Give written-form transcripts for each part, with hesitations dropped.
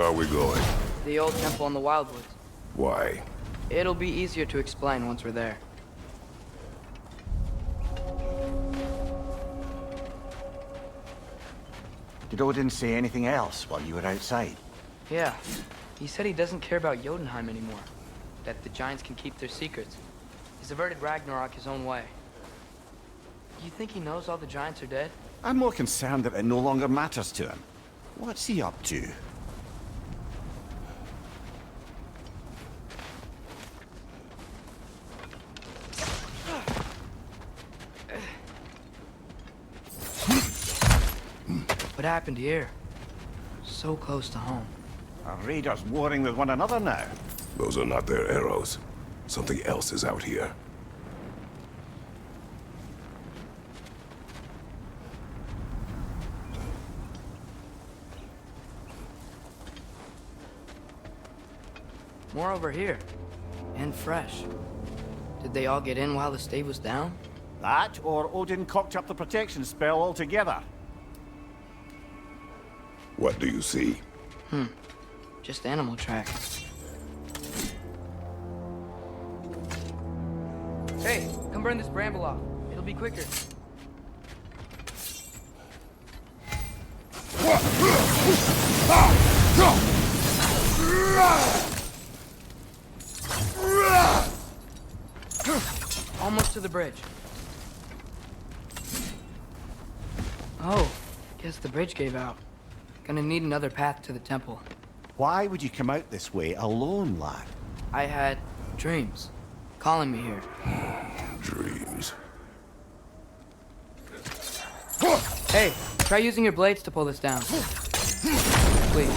are we going? The old temple in the Wildwoods. Why? It'll be easier to explain once we're there. Did Odin say anything else while you were outside? Yeah. He said he doesn't care about Jotunheim anymore. That the giants can keep their secrets. He's averted Ragnarok his own way. You think he knows all the giants are dead? I'm more concerned that it no longer matters to him. What's he up to? What happened here? So close to home. Are raiders warring with one another now? Those are not their arrows. Something else is out here. More over here. And fresh. Did they all get in while the stave was down? That, or Odin cocked up the protection spell altogether. What do you see? Just animal tracks. Hey, come burn this bramble off. It'll be quicker. Almost to the bridge. Oh, guess the bridge gave out. Gonna need another path to the temple. Why would you come out this way alone, lad? I had dreams calling me here. Dreams. Hey, try using your blades to pull this down. Please.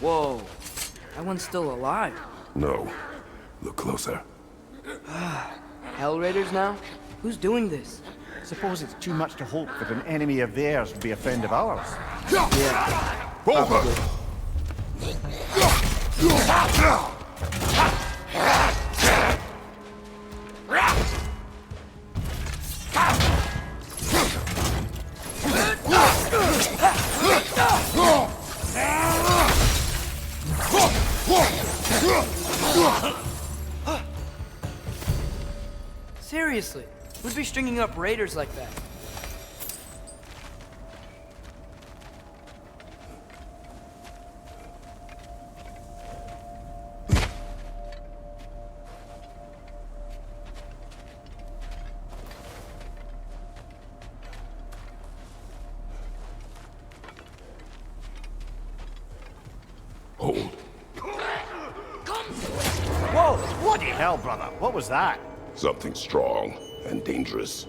Whoa, that one's still alive. No. Look closer. Hell Raiders now? Who's doing this? Suppose it's too much to hope that an enemy of theirs would be a friend of ours. Yeah, Over! seriously. Who'd be stringing up raiders like that? Hold. Whoa! Bloody hell, brother! What was that? Something strong and dangerous.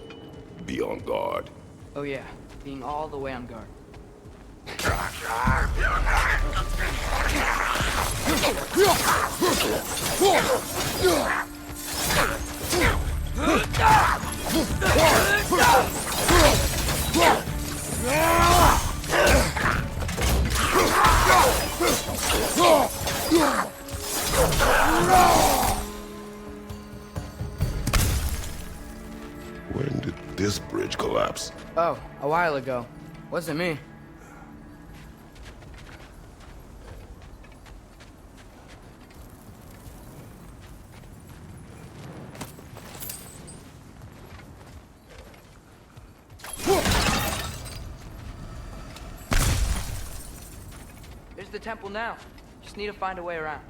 Be on guard. Oh yeah, being all the way on guard. When did this bridge collapse? Oh, a while ago. Wasn't me. There's the temple now. Just need to find a way around.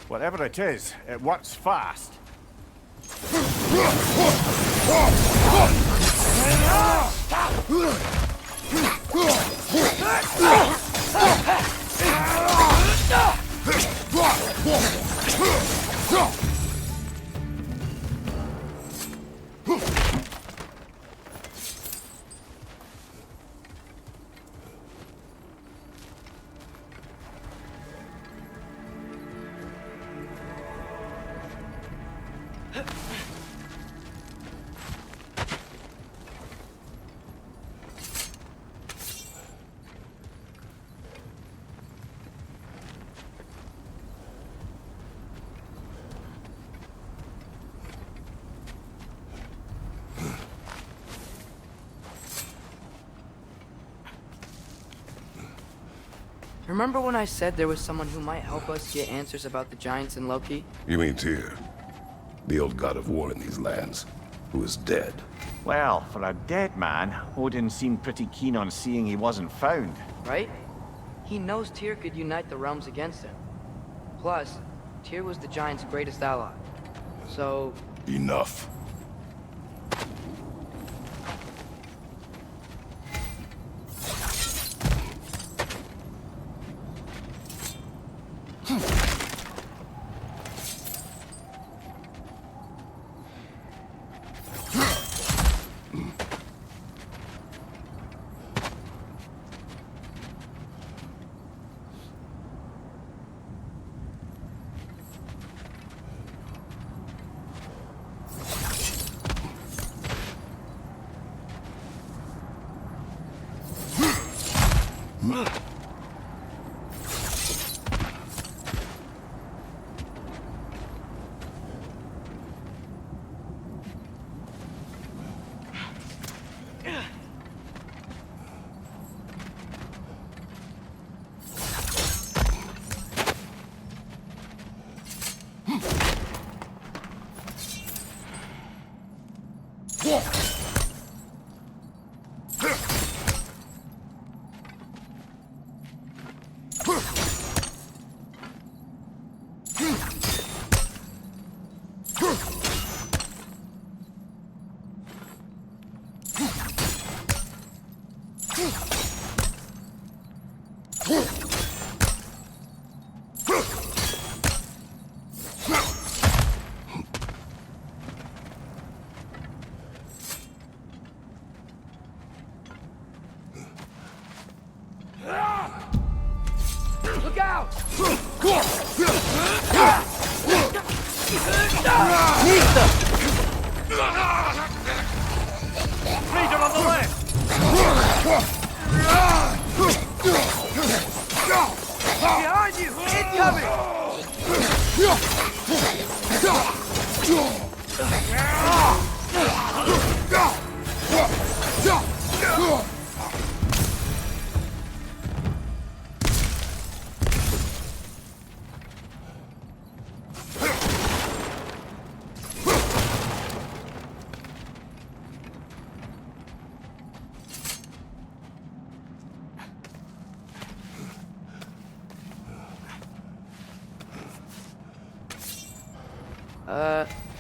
Whatever it is, it works fast. Remember when I said there was someone who might help us get answers about the giants in Loki? You mean Tyr, the old god of war in these lands, who is dead? Well, for a dead man, Odin seemed pretty keen on seeing he wasn't found. Right? He knows Tyr could unite the realms against him. Plus, Tyr was the giants' greatest ally. So... Enough. Look out! Leader on the left! Behind you! Incoming!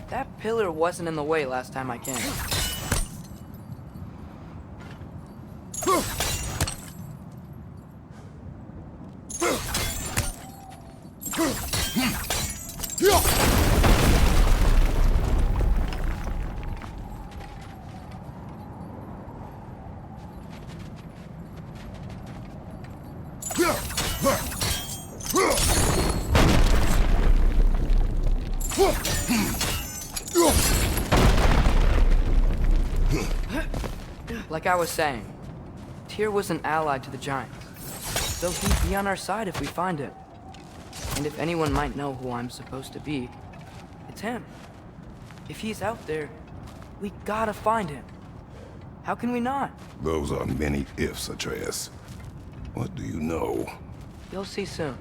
That pillar wasn't in the way last time I came. Like I was saying, Tyr was an ally to the giants, so he'd be on our side if we find him. And if anyone might know who I'm supposed to be, it's him. If he's out there, we gotta find him. How can we not? Those are many ifs, Atreus. What do you know? You'll see soon.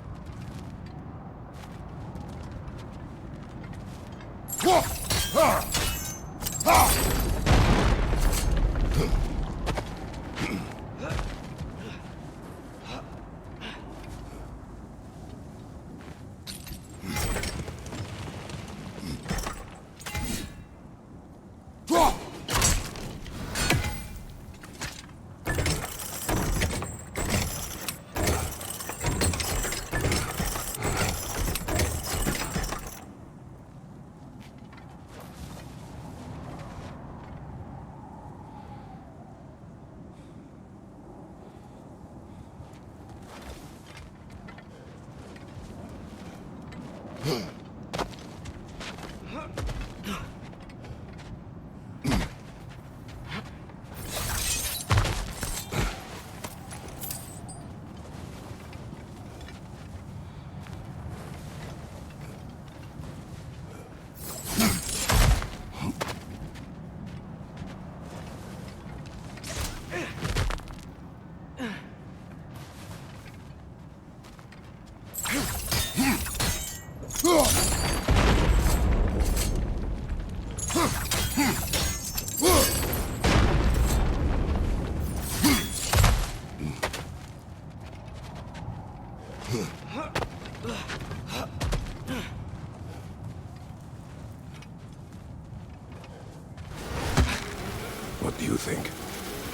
What do you think?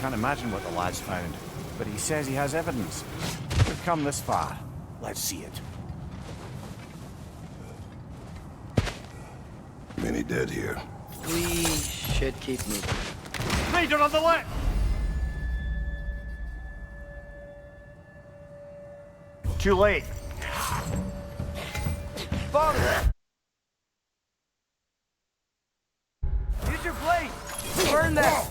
Can't imagine what the lad's found, but he says he has evidence. We've come this far. Let's see it. Many dead here. We should keep moving. Raider on the left! Too late. Father! Use your blade! Burn them!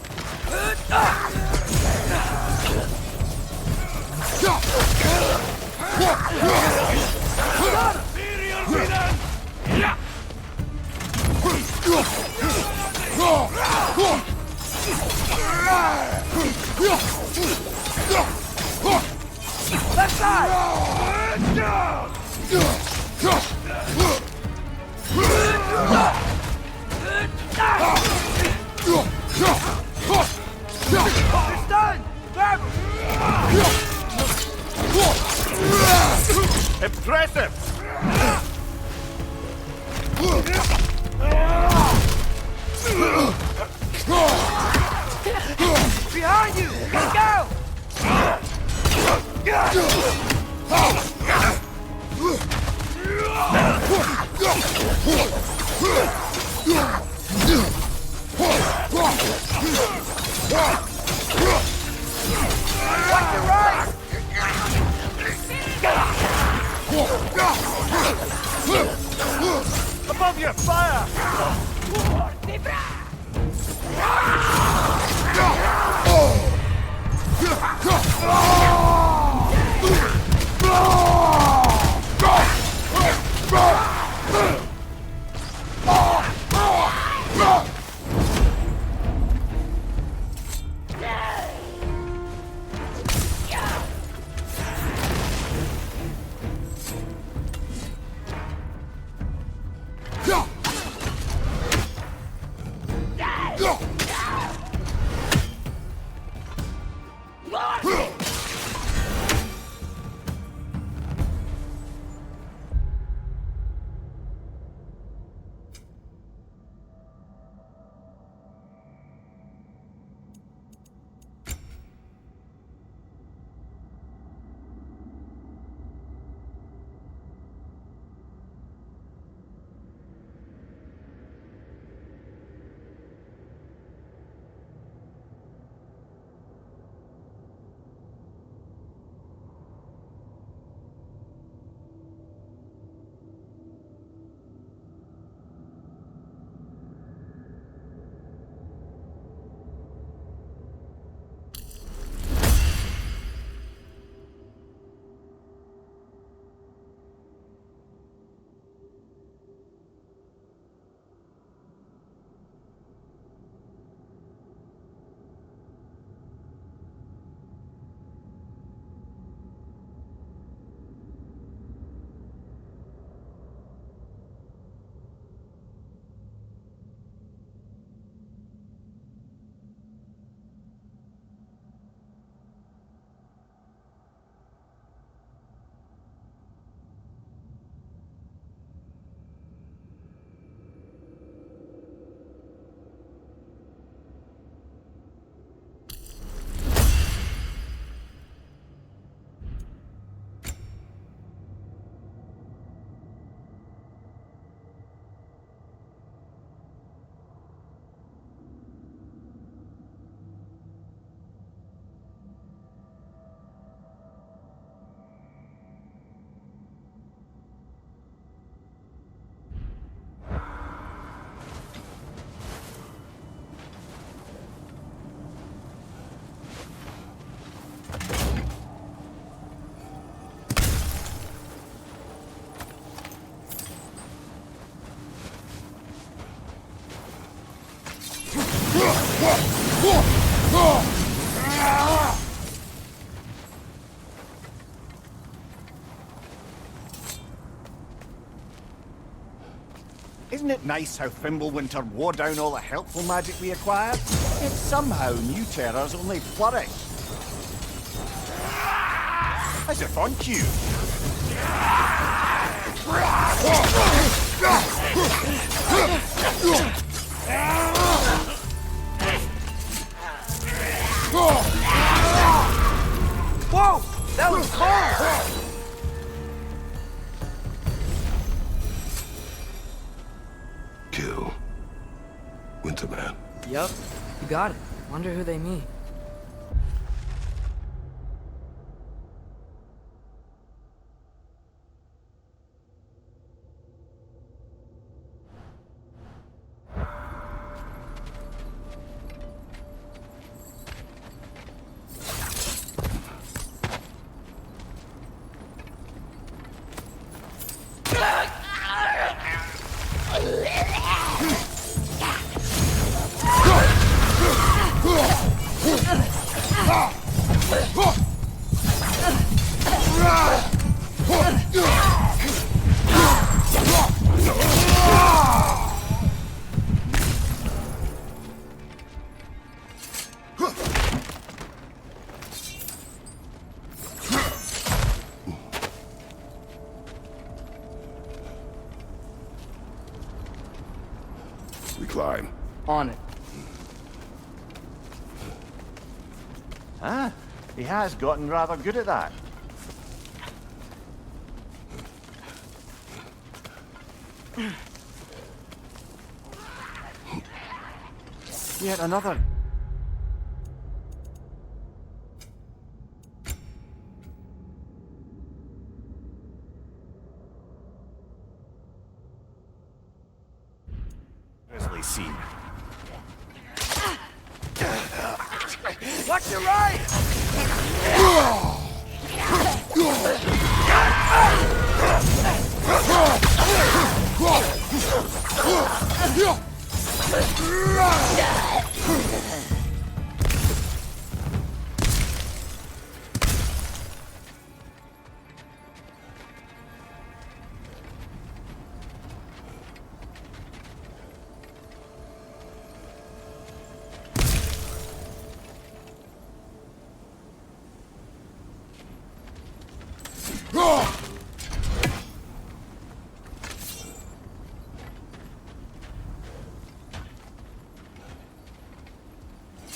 Left side! It's done! Grab him! Impressive! Behind you! Let's go! Watch your right! Above you! Fire! Isn't it nice how Fimbulwinter wore down all the helpful magic we acquired? Yet somehow new terrors only flourish. As if on cue. Whoa! That was hard! Kill Winterman. Yup, you got it. Wonder who they mean. We climb. On it. Ah, he has gotten rather good at that. Yet another. Grisly scene. Watch your right!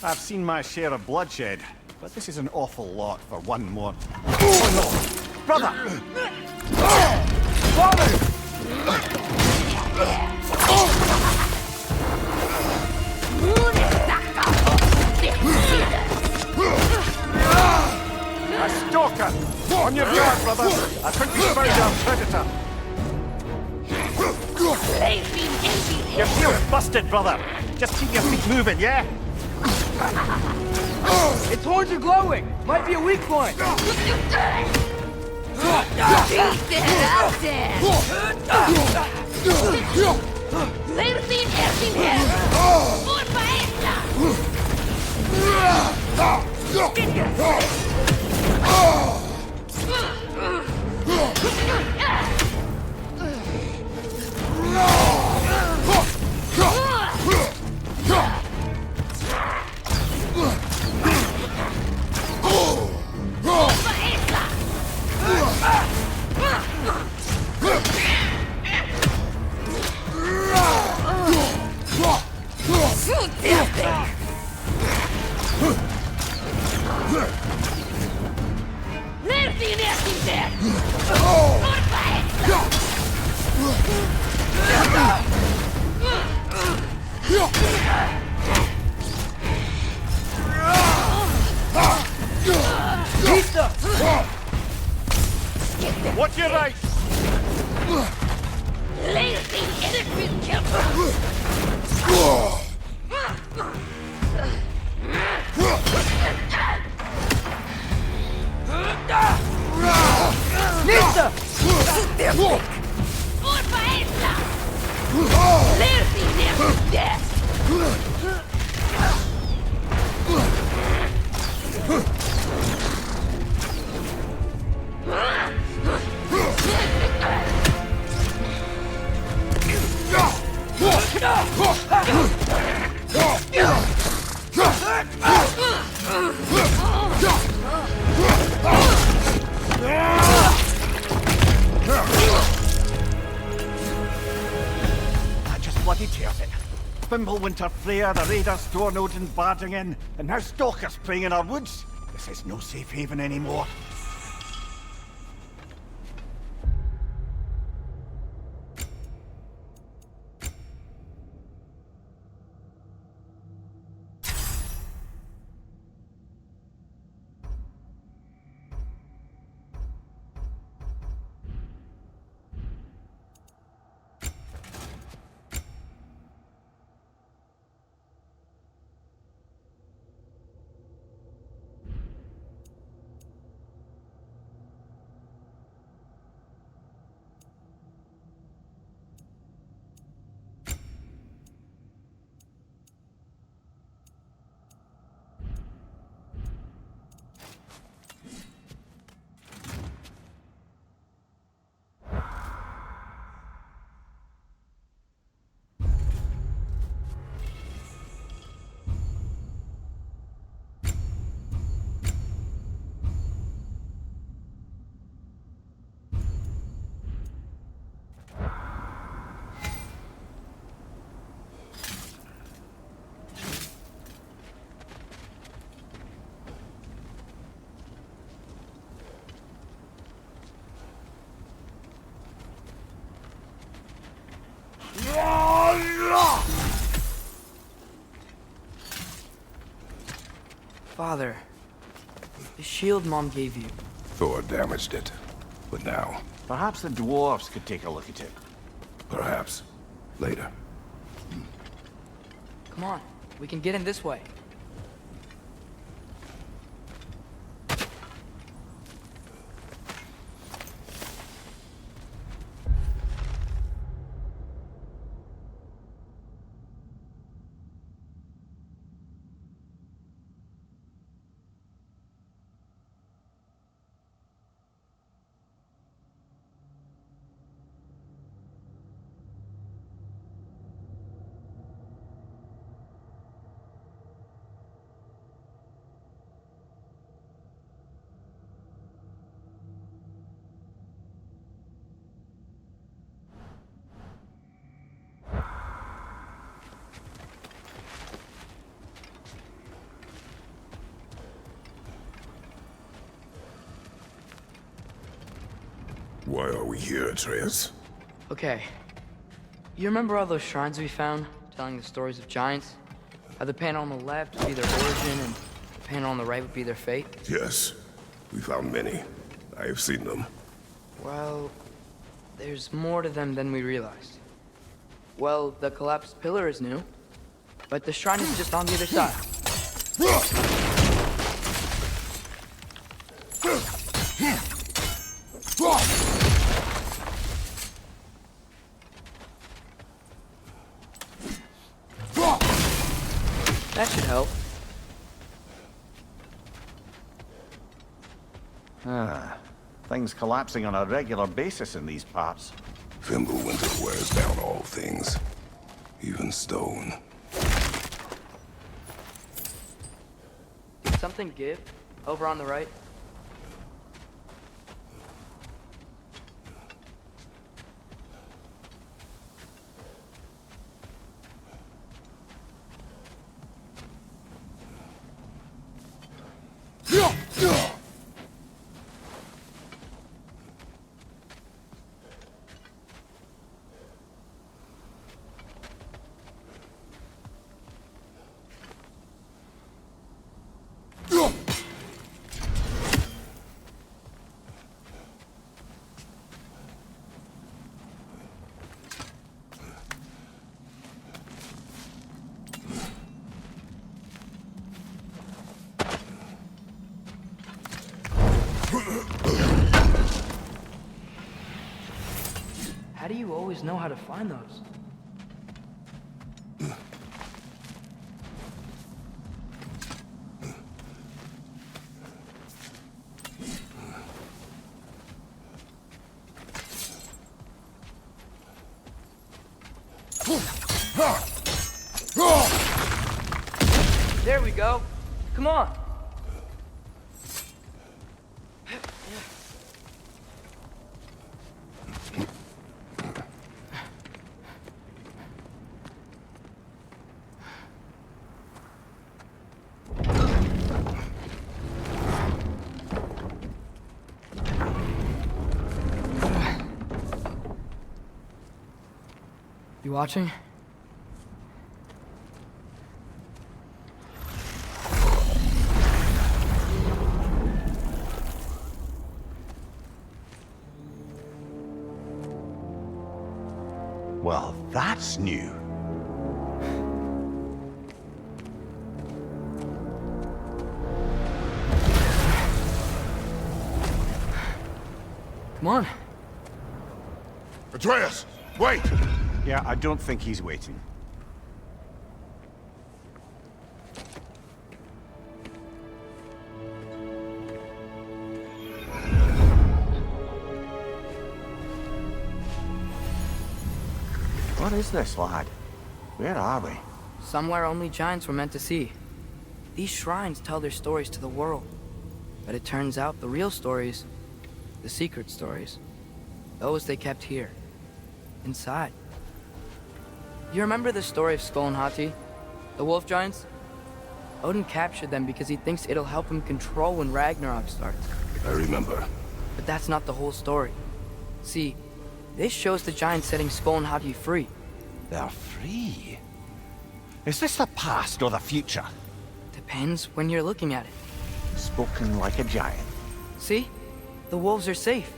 I've seen my share of bloodshed, but this is an awful lot for one more. Oh no! Brother! A stalker! On your guard, brother! I think we found our predator! Your shield's busted, brother! Just keep your feet moving, yeah? Its horns are glowing! Might be a weak point! Watch your right! Fimbulwinter Freya, the raiders storm Odin barging in, and now stalkers preying in our woods. This is no safe haven anymore. Father, the shield Mom gave you. Thor damaged it. But now, Perhaps the dwarves could take a look at it. perhaps, later. Come on, we can get in this way. Why are we here, Atreus? Okay. You remember all those shrines we found, telling the stories of giants? How the panel on the left would be their origin, and the panel on the right would be their fate? Yes, we found many. I have seen them. Well, there's more to them than we realized. Well, the collapsed pillar is new, but the shrine is just on the other side. That should help. Things collapsing on a regular basis in these parts. Fimbulwinter wears down all things, even stone. Did something give? Over on the right? How do you always know how to find those? There we go. Come on. You watching? Well, that's new. Come on. Atreus, wait! Yeah, I don't think he's waiting. What is this, lad? Where are we? Somewhere only giants were meant to see. These shrines tell their stories to the world. But it turns out the real stories, the secret stories, those they kept here, inside. You remember the story of Skull and Hati? The wolf giants? Odin captured them because he thinks it'll help him control when Ragnarok starts. I remember. But that's not the whole story. See, this shows the giants setting Skull and Hati free. They're free. Is this the past or the future? Depends when you're looking at it. Spoken like a giant. See? The wolves are safe.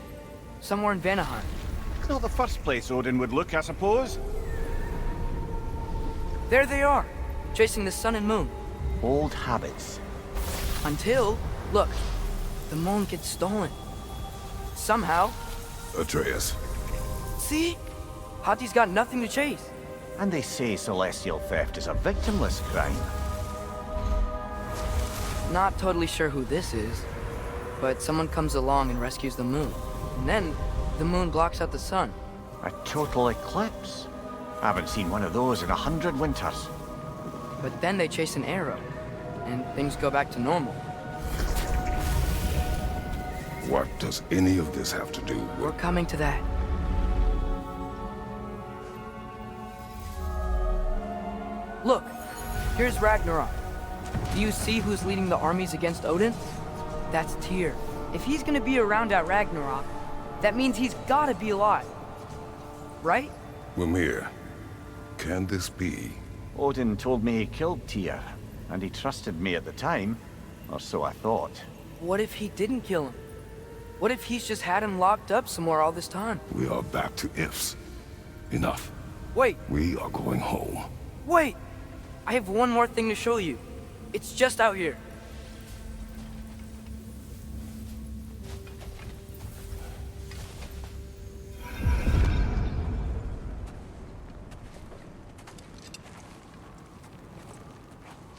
Somewhere in Vanaheim. Not the first place Odin would look, I suppose. There they are, chasing the sun and moon. Old habits. Until, look, the moon gets stolen. Somehow. Atreus. See? Hati's got nothing to chase. And they say celestial theft is a victimless crime. Not totally sure who this is, but someone comes along and rescues the moon. And then, the moon blocks out the sun. A total eclipse. I haven't seen one of those in 100 winters. But then they chase an arrow, and things go back to normal. What does any of this have to do We're with... coming to that. Look, here's Ragnarok. Do you see who's leading the armies against Odin? That's Tyr. If he's gonna be around at Ragnarok, that means he's gotta be alive. Right? Mimir, can this be? Odin told me he killed Tyr, and he trusted me at the time, or so I thought. What if he didn't kill him? What if he's just had him locked up somewhere all this time? We are back to ifs. Enough. Wait, We are going home. wait! I have one more thing to show you. It's just out here.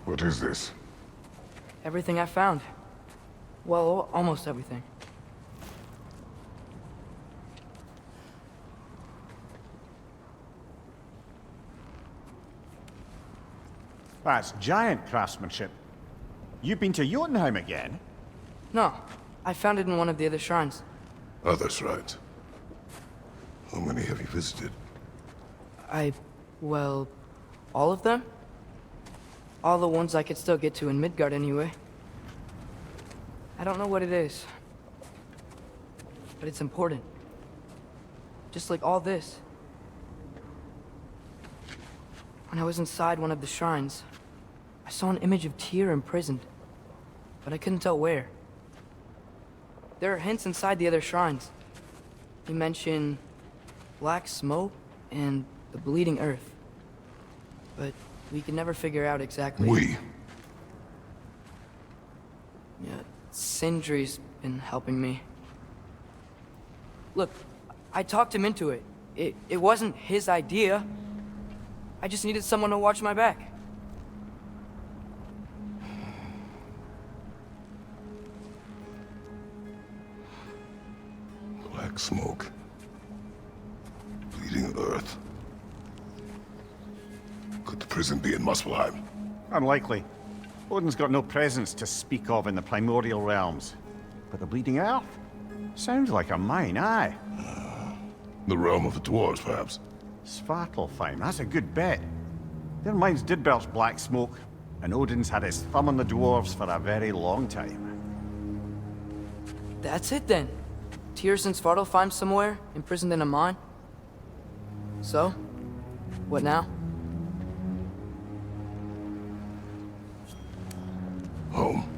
What is this? Everything I found. Well, almost everything. That's giant craftsmanship. You've been to Jotunheim again? No, I found it in one of the other shrines. Other shrines. How many have you visited? Well, all of them? All the ones I could still get to in Midgard anyway. I don't know what it is, but it's important. Just like all this. When I was inside one of the shrines, I saw an image of Tyr imprisoned, but I couldn't tell where. There are hints inside the other shrines. You mention black smoke and the bleeding earth, but we could never figure out exactly. Yeah, Sindri's been helping me. Look, I talked him into it. It wasn't his idea. I just needed someone to watch my back. Black smoke. Bleeding earth. Could the prison be in Muspelheim? Unlikely. Odin's got no presence to speak of in the primordial realms. But the Bleeding Earth? Sounds like a mine, aye. The realm of the dwarves, perhaps? Svartalfheim, that's a good bet. Their mines did belch black smoke, and Odin's had his thumb on the dwarves for a very long time. That's it then. Tyr's in Svartalfheim somewhere, imprisoned in a mine. So, What now? Home.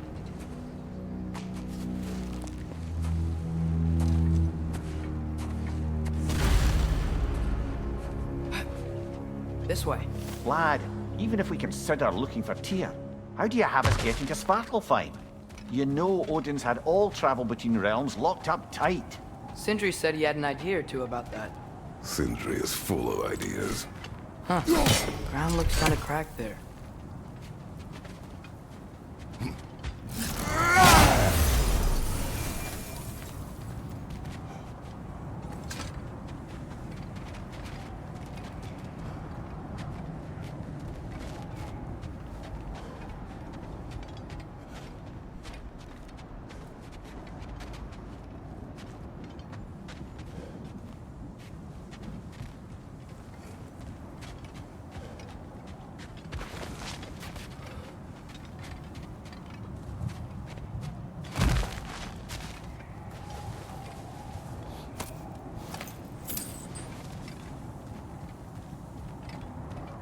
This way. Lad, even if we consider looking for Tyr, how do you have us getting to Svartalfheim? You know Odin's had all travel between realms locked up tight. Sindri said he had an idea or two about that. Sindri is full of ideas. Huh. Ground looks kind of cracked there.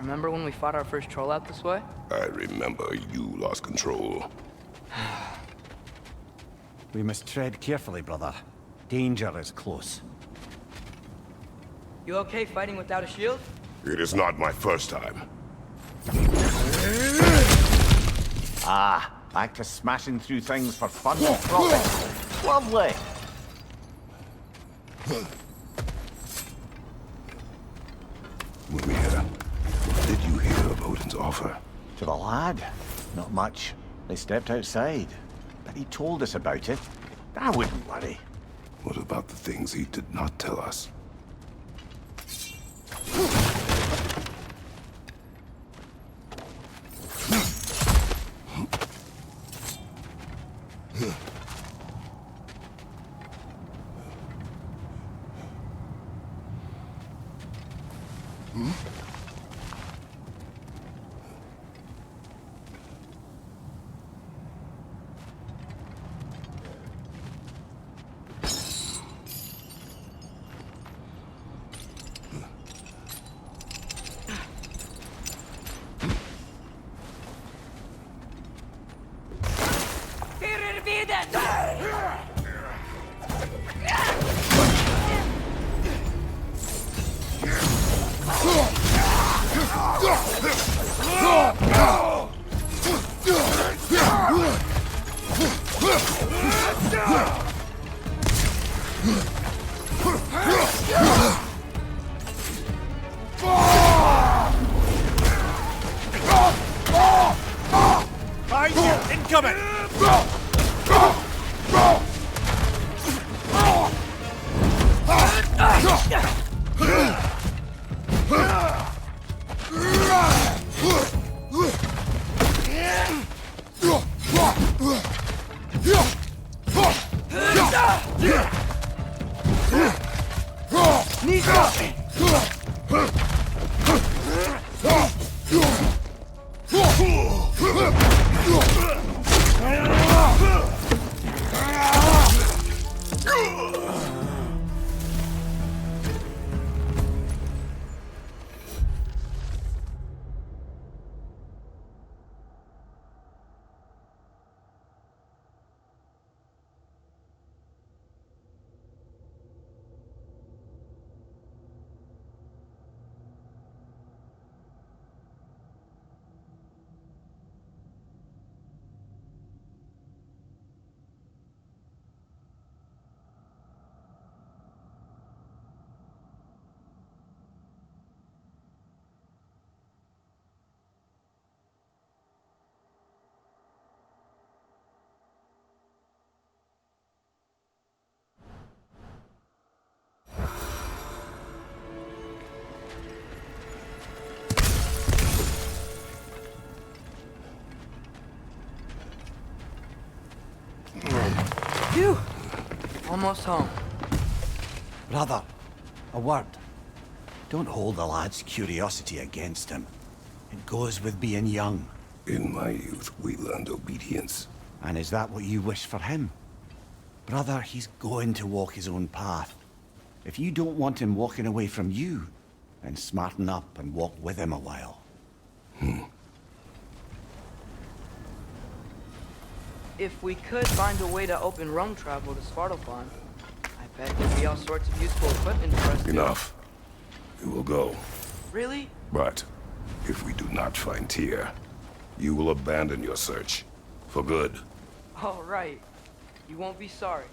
Remember when we fought our first troll out this way? I remember you lost control. We must tread carefully, brother. Danger is close. You okay fighting without a shield? It is not my first time. Ah, back to smashing through things for fun and profit. Lovely. Mimir, what did you hear of Odin's offer? To the lad? Not much. They stepped outside. But he told us about it. I wouldn't worry. What about the things he did not tell us? Phew! Almost home. Brother, a word. Don't hold the lad's curiosity against him. It goes with being young. In my youth, we learned obedience. And is that what you wish for him? Brother, he's going to walk his own path. If you don't want him walking away from you, and smarten up and walk with him a while. If we could find a way to open roam travel to Svartalfheim, I bet there'd be all sorts of useful equipment for us to... Enough. We will go. Really? But if we do not find Tyr, you will abandon your search. For good. All right. You won't be sorry.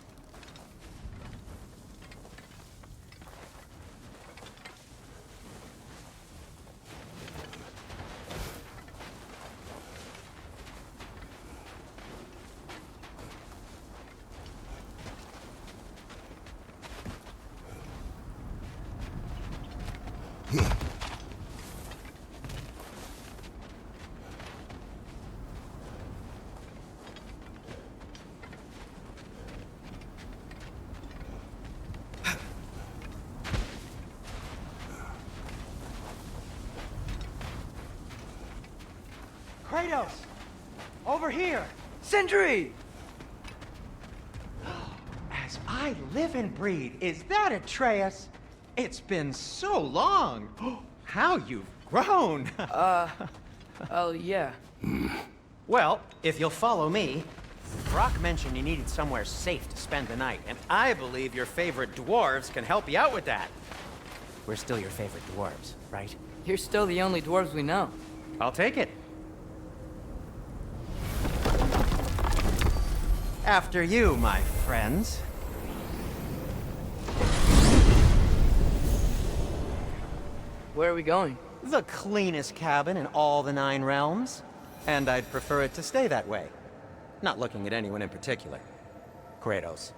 Kratos! Over here! Sindri! As I live and breathe, is that Atreus? It's been so long! How you've grown! Oh, yeah. Well, if you'll follow me, Brock mentioned you needed somewhere safe to spend the night, and I believe your favorite dwarves can help you out with that. We're still your favorite dwarves, right? You're still the only dwarves we know. I'll take it. After you, my friends. Where are we going? The cleanest cabin in all the 9 realms. And I'd prefer it to stay that way. Not looking at anyone in particular. Kratos.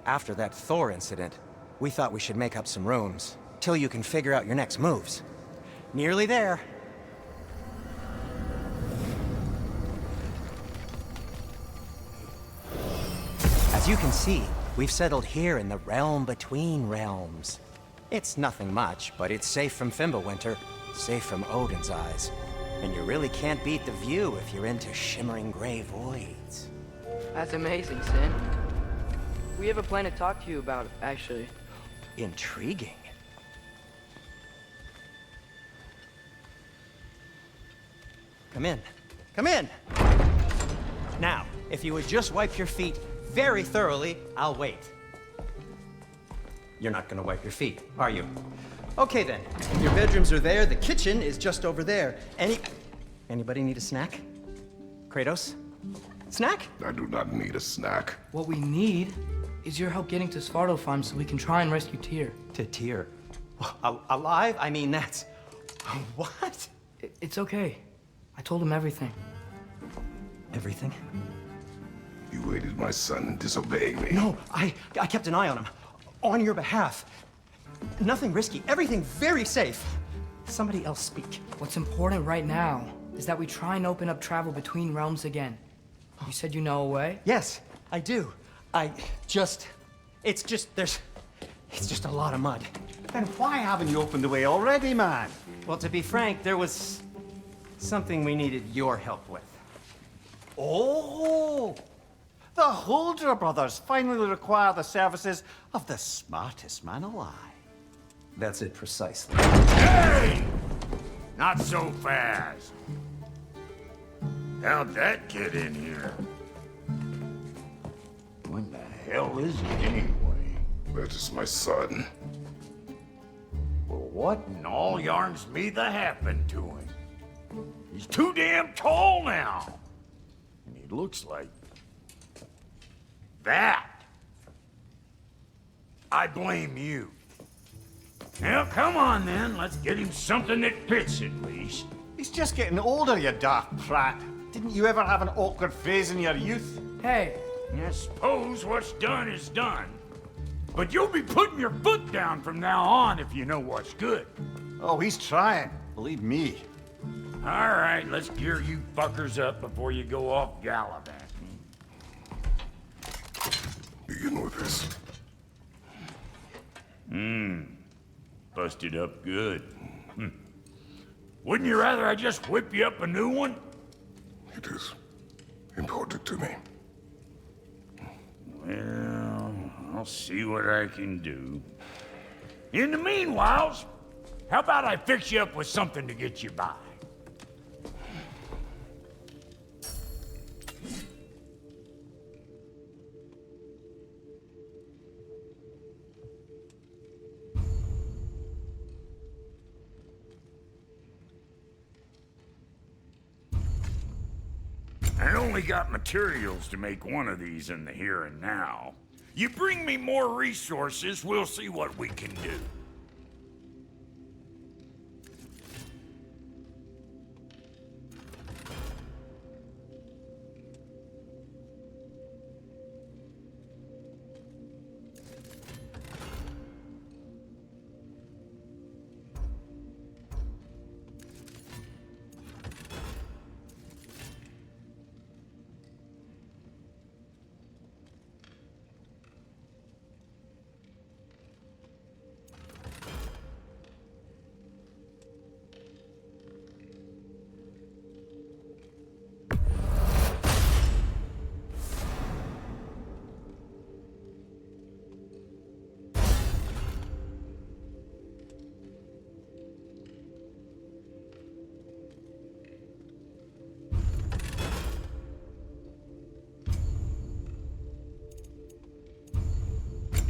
After that Thor incident, we thought we should make up some rooms, till you can figure out your next moves. Nearly there. As you can see, we've settled here in the realm between realms. It's nothing much, but it's safe from Fimbulwinter, safe from Odin's eyes. And you really can't beat the view if you're into shimmering gray voids. That's amazing, Sin. We have a plan to talk to you about, actually. Intriguing. Come in. Come in! Now, if you would just wipe your feet very thoroughly, I'll wait. You're not gonna wipe your feet, are you? Okay then. Your bedrooms are there, the kitchen is just over there. Anybody need a snack? Kratos? Snack? I do not need a snack. What we need is your help getting to Svartalfheim so we can try and rescue Tyr. To Tyr. Alive? I mean, that's... What? It's okay. I told him everything. Everything? You aided my son in disobeying me. No, I kept an eye on him. On your behalf. Nothing risky, everything very safe. Somebody else speak. What's important right now is that we try and open up travel between realms again. You said you know a way? Yes, I do. It's just a lot of mud. Then why haven't you opened the way already, man? Well, to be frank, there was something we needed your help with. Oh! The Holder brothers finally require the services of the smartest man alive. That's it precisely. Hey! Not so fast. How'd that get in here? When the hell is it anyway? That is my son. Well, what in all yarns me that happened to him? He's too damn tall now. And he looks like... that. I blame you. Now, come on then. Let's get him something that fits at least. He's just getting older, you daft prat. Didn't you ever have an awkward phase in your youth? Hey, I suppose what's done is done. But you'll be putting your foot down from now on if you know what's good. Oh, he's trying. Believe me. All right, let's gear you fuckers up before you go off gallivanting. Begin with this. Busted up good. Wouldn't you rather I just whip you up a new one? It is important to me. Well, I'll see what I can do. In the meanwhile, How about I fix you up with something to get you by? I only got materials to make one of these in the here and now. You bring me more resources, we'll see what we can do.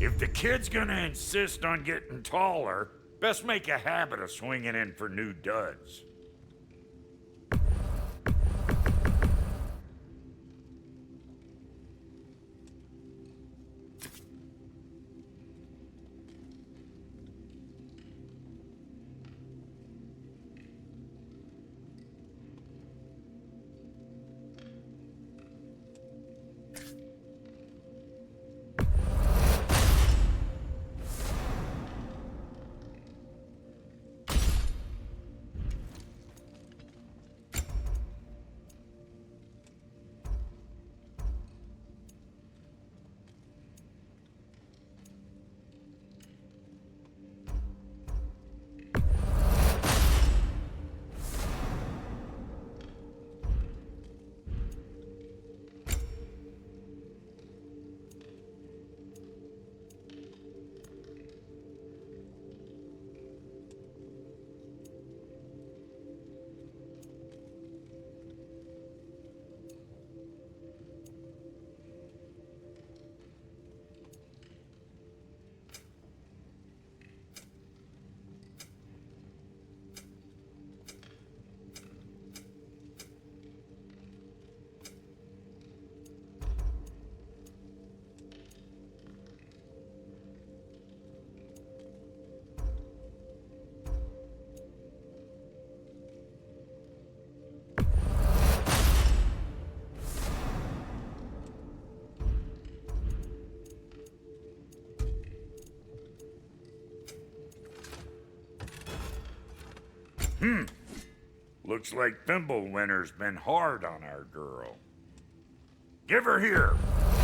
If the kid's gonna insist on getting taller, best make a habit of swinging in for new duds. Looks like Thimblewinter's been hard on our girl. Give her here.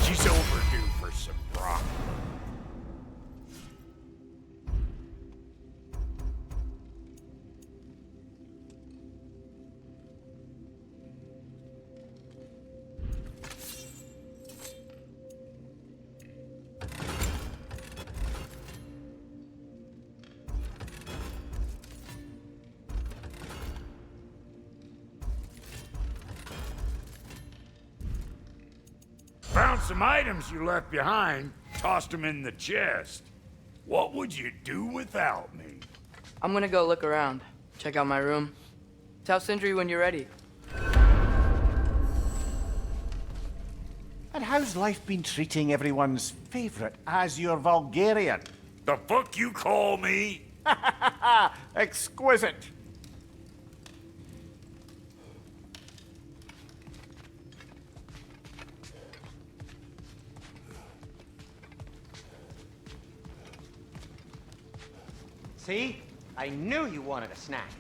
She's overdue for some broccoli. Found some items you left behind, tossed them in the chest. What would you do without me? I'm gonna go look around, check out my room. Tell Sindri when you're ready. And how's life been treating everyone's favorite Azure Vulgarian? The fuck you call me? Exquisite. See? I knew you wanted a snack.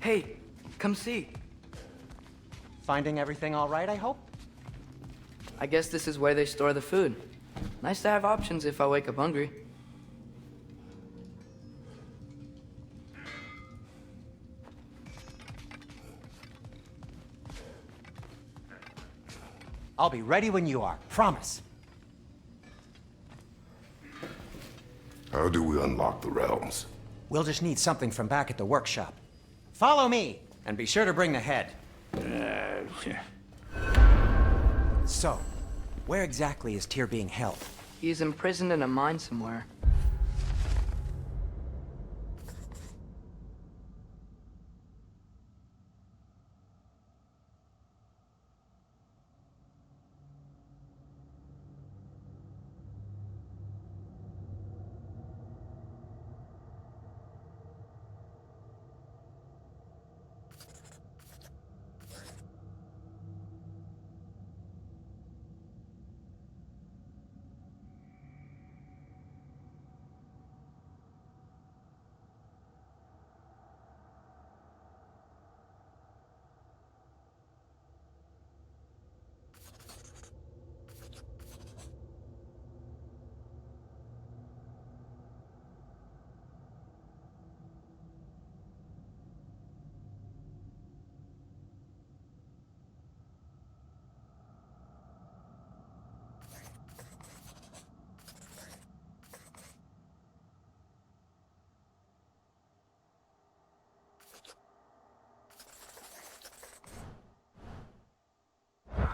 Hey, come see. Finding everything all right, I hope? I guess this is where they store the food. Nice to have options if I wake up hungry. I'll be ready when you are. Promise. How do we unlock the realms? We'll just need something from back at the workshop. Follow me, and be sure to bring the head. So, where exactly is Tyr being held? He's imprisoned in a mine somewhere.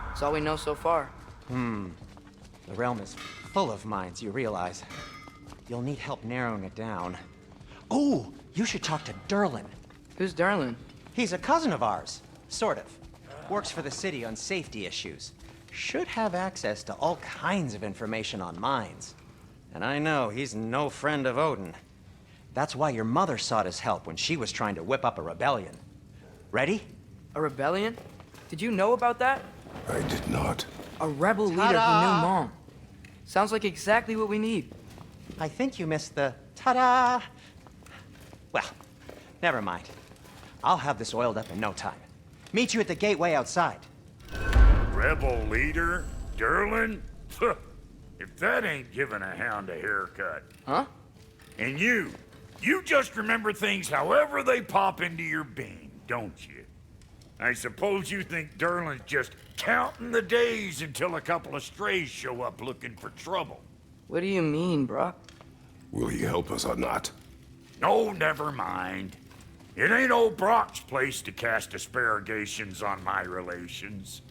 That's all we know so far. The realm is full of mines, you realize. You'll need help narrowing it down. Oh, you should talk to Derlin. Who's Darlin? He's a cousin of ours, sort of. Works for the city on safety issues. Should have access to all kinds of information on mines. And I know he's no friend of Odin. That's why your mother sought his help when she was trying to whip up a rebellion. Ready? A rebellion? Did you know about that? I did not. A rebel leader who knew Mom. Sounds like exactly what we need. I think you missed the ta-da! Well, never mind. I'll have this oiled up in no time. Meet you at the gateway outside. Rebel leader? Derlin? If that ain't giving a hound a haircut. Huh? And you just remember things however they pop into your being, don't you? I suppose you think Derlin's just counting the days until a couple of strays show up looking for trouble. What do you mean, Brock? Will he help us or not? No, never mind. It ain't old Brock's place to cast asparagations on my relations.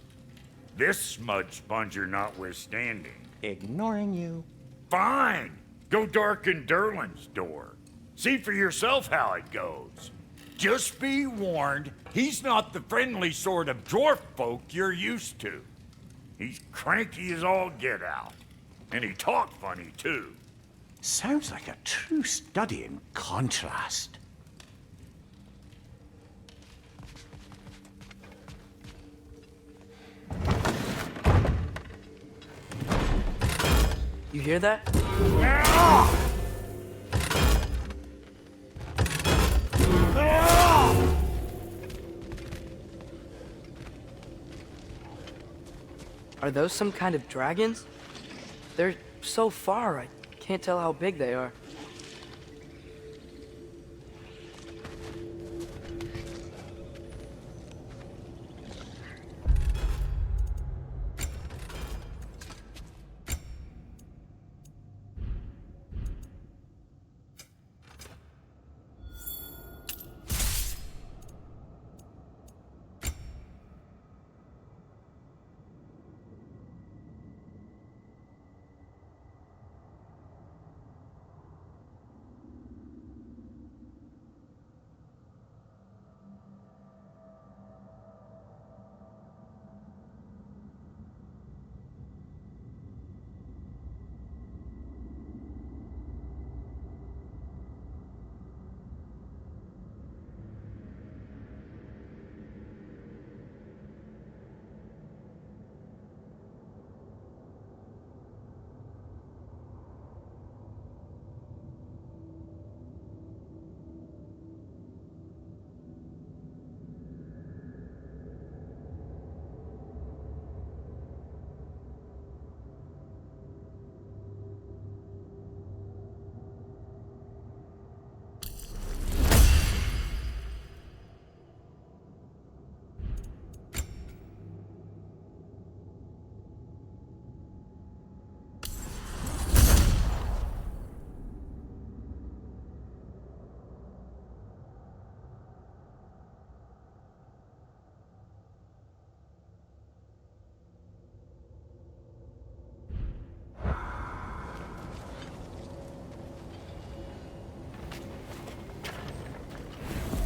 This smudge sponger notwithstanding. Ignoring you. Fine. Go darken Derlin's door. See for yourself how it goes. Just be warned, he's not the friendly sort of dwarf folk you're used to. He's cranky as all get out. And he talked funny, too. Sounds like a true study in contrast. You hear that? Are those some kind of dragons? They're so far, I can't tell how big they are.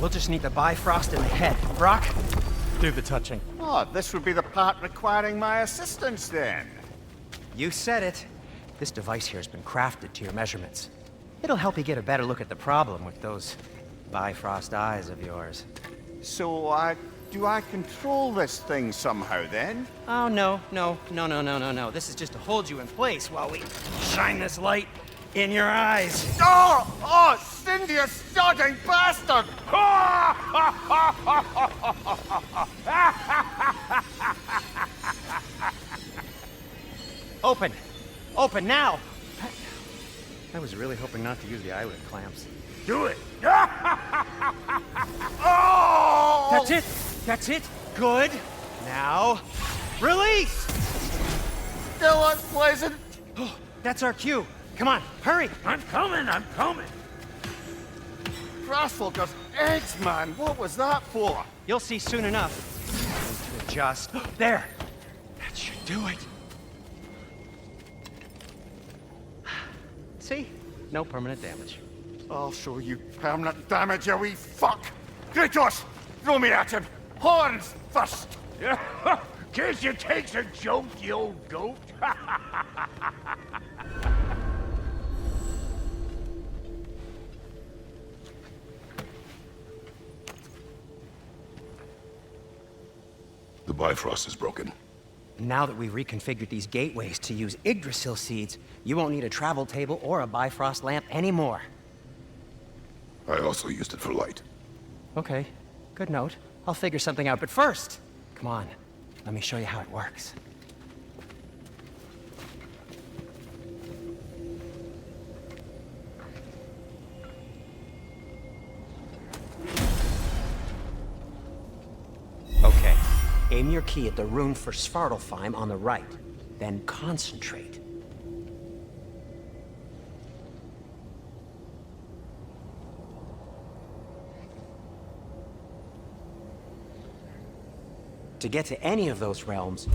We'll just need the Bifrost in the head. Brock, do the touching. Oh, this would be the part requiring my assistance then. You said it. This device here has been crafted to your measurements. It'll help you get a better look at the problem with those Bifrost eyes of yours. So, do I control this thing somehow then? Oh, no. This is just to hold you in place while we shine this light in your eyes. Oh! Oh, Cindy, you sodding bastard! Open! Open now! I was really hoping not to use the eyelid clamps. Do it! Oh! That's it! That's it! Good! Now, release! Still unpleasant. Oh, that's our cue. Come on, hurry! I'm coming, I'm coming! Grassfolker's eggs, man. What was that for? You'll see soon enough. Time to adjust. There! That should do it. See? No permanent damage. I'll show you permanent damage, you wee fuck! Kratos! Throw me at him! Horns first! Guess you takes a joke, you old goat. The Bifrost is broken. Now that we've reconfigured these gateways to use Yggdrasil seeds, you won't need a travel table or a Bifrost lamp anymore. I also used it for light. Okay, good note. I'll figure something out, but first, come on, let me show you how it works. Okay, aim your key at the rune for Svartalfheim on the right, then concentrate. To get to any of those realms, need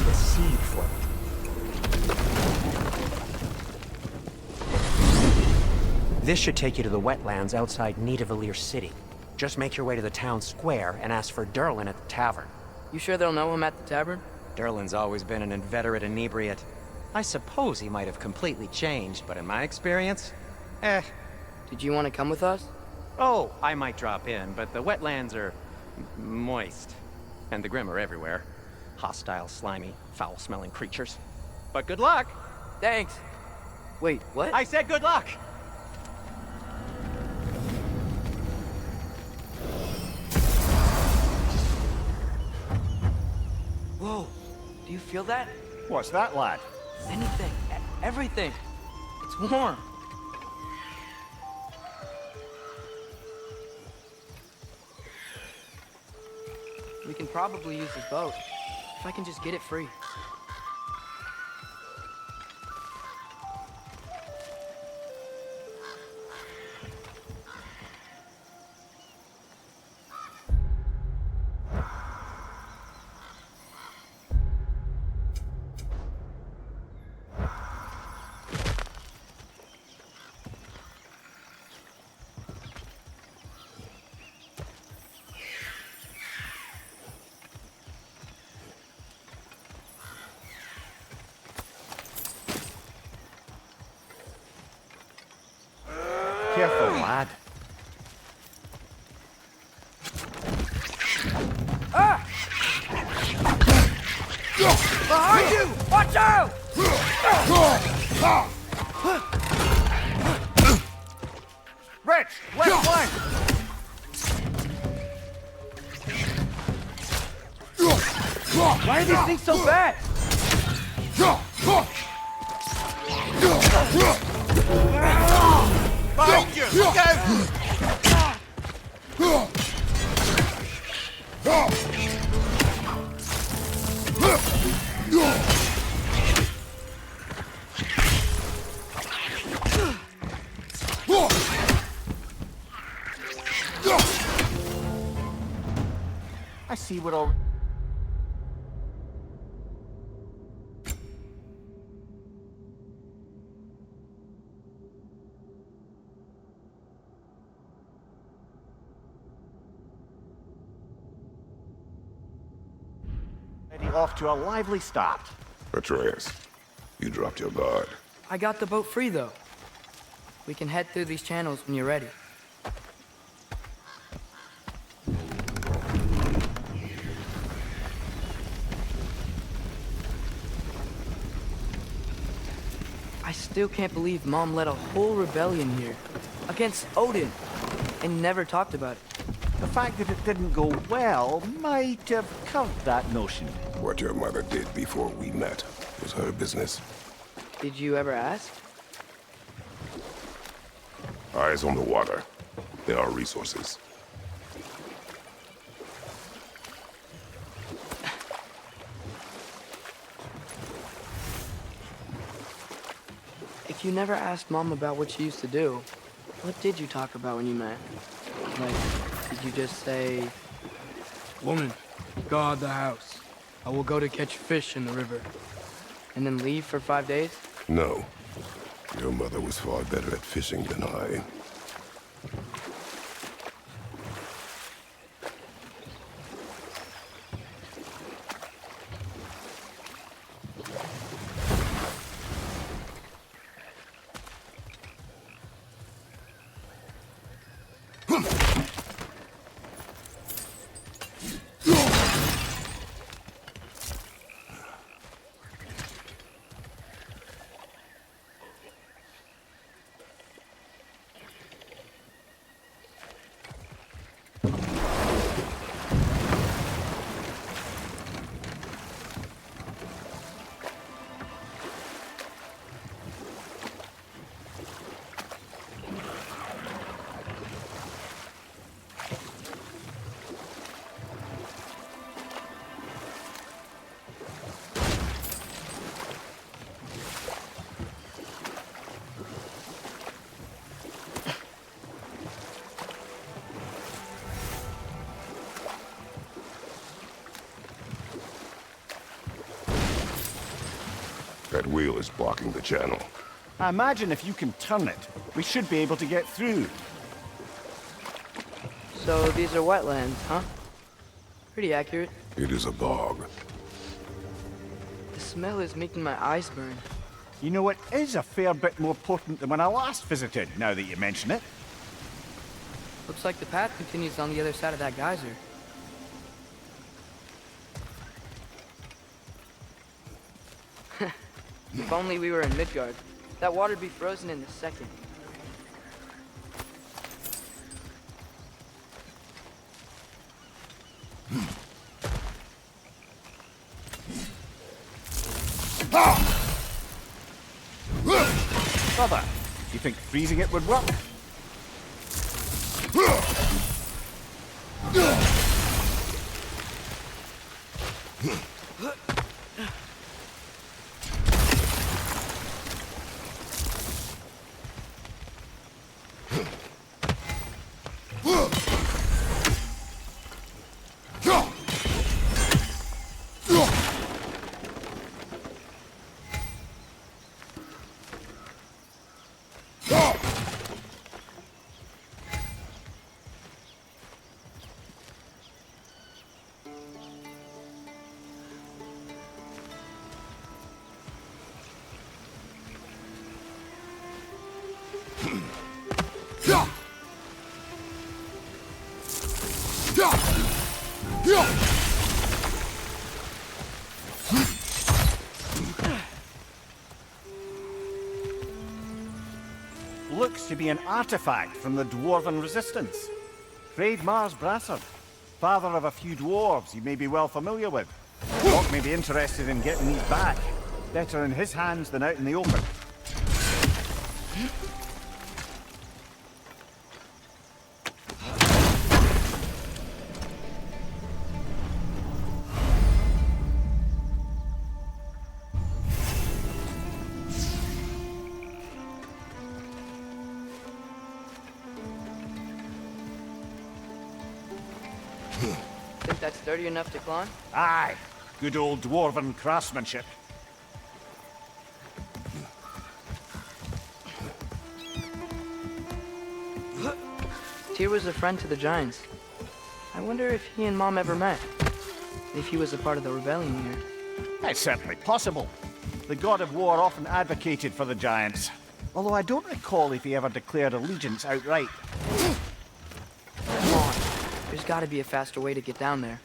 a seed for it. This should take you to the wetlands outside Nidavellir City. Just make your way to the town square and ask for Derlin at the tavern. You sure they'll know him at the tavern? Derlin's always been an inveterate inebriate. I suppose he might have completely changed, but in my experience, Did you want to come with us? Oh, I might drop in, but the wetlands are moist. And the Grim are everywhere. Hostile, slimy, foul-smelling creatures. But good luck! Thanks. Wait, what? I said good luck! Whoa, do you feel that? What's that, lad? Anything, everything. It's warm. We can probably use this boat, if I can just get it free. Careful, lad. Behind you! Watch out! Rich, left flank! Why are these things so bad? Behind you! Look out! I see we're all... off to a lively start. Atreus, you dropped your guard. I got the boat free, though. We can head through these channels when you're ready. I still can't believe Mom led a whole rebellion here. Against Odin. And never talked about it. The fact that it didn't go well might have curbed that notion. What your mother did before we met was her business. Did you ever ask? Eyes on the water. There are resources. If you never asked Mom about what she used to do, what did you talk about when you met? Like, did you just say... Woman, guard the house. I will go to catch fish in the river. And then leave for 5 days? No. Your mother was far better at fishing than I. That wheel is blocking the channel. I imagine if you can turn it, we should be able to get through. So these are wetlands, huh? Pretty accurate. It is a bog. The smell is making my eyes burn. You know, it is a fair bit more potent than when I last visited, now that you mention it. Looks like the path continues on the other side of that geyser. If only we were in Midgard. That water'd be frozen in a second. Brother, you think freezing it would work? Looks to be an artifact from the Dwarven Resistance. Mars Brassard, father of a few dwarves you may be well familiar with. Rock may be interested in getting these back. Better in his hands than out in the open. think that's sturdy enough to climb? Aye, good old dwarven craftsmanship. Tyr was a friend to the Giants. I wonder if he and Mom ever met. If he was a part of the rebellion here. It's certainly possible. The god of war often advocated for the Giants. Although I don't recall if he ever declared allegiance outright. Come on. There's gotta be a faster way to get down there.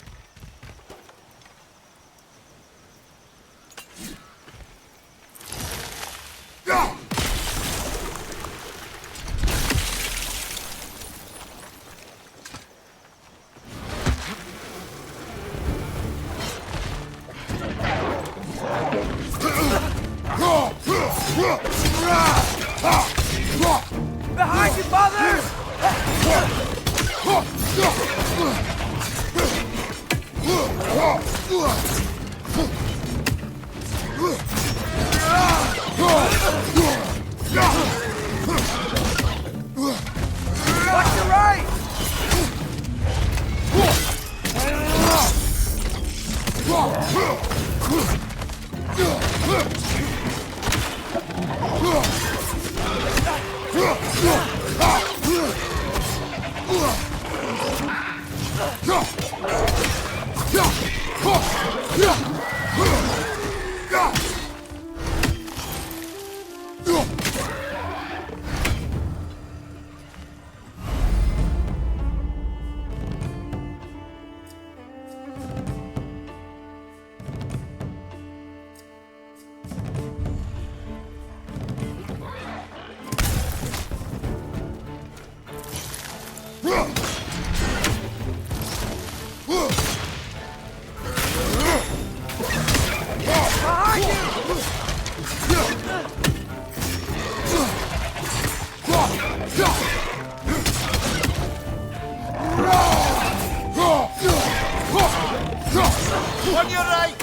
Behind you, father! Watch your right! On your right!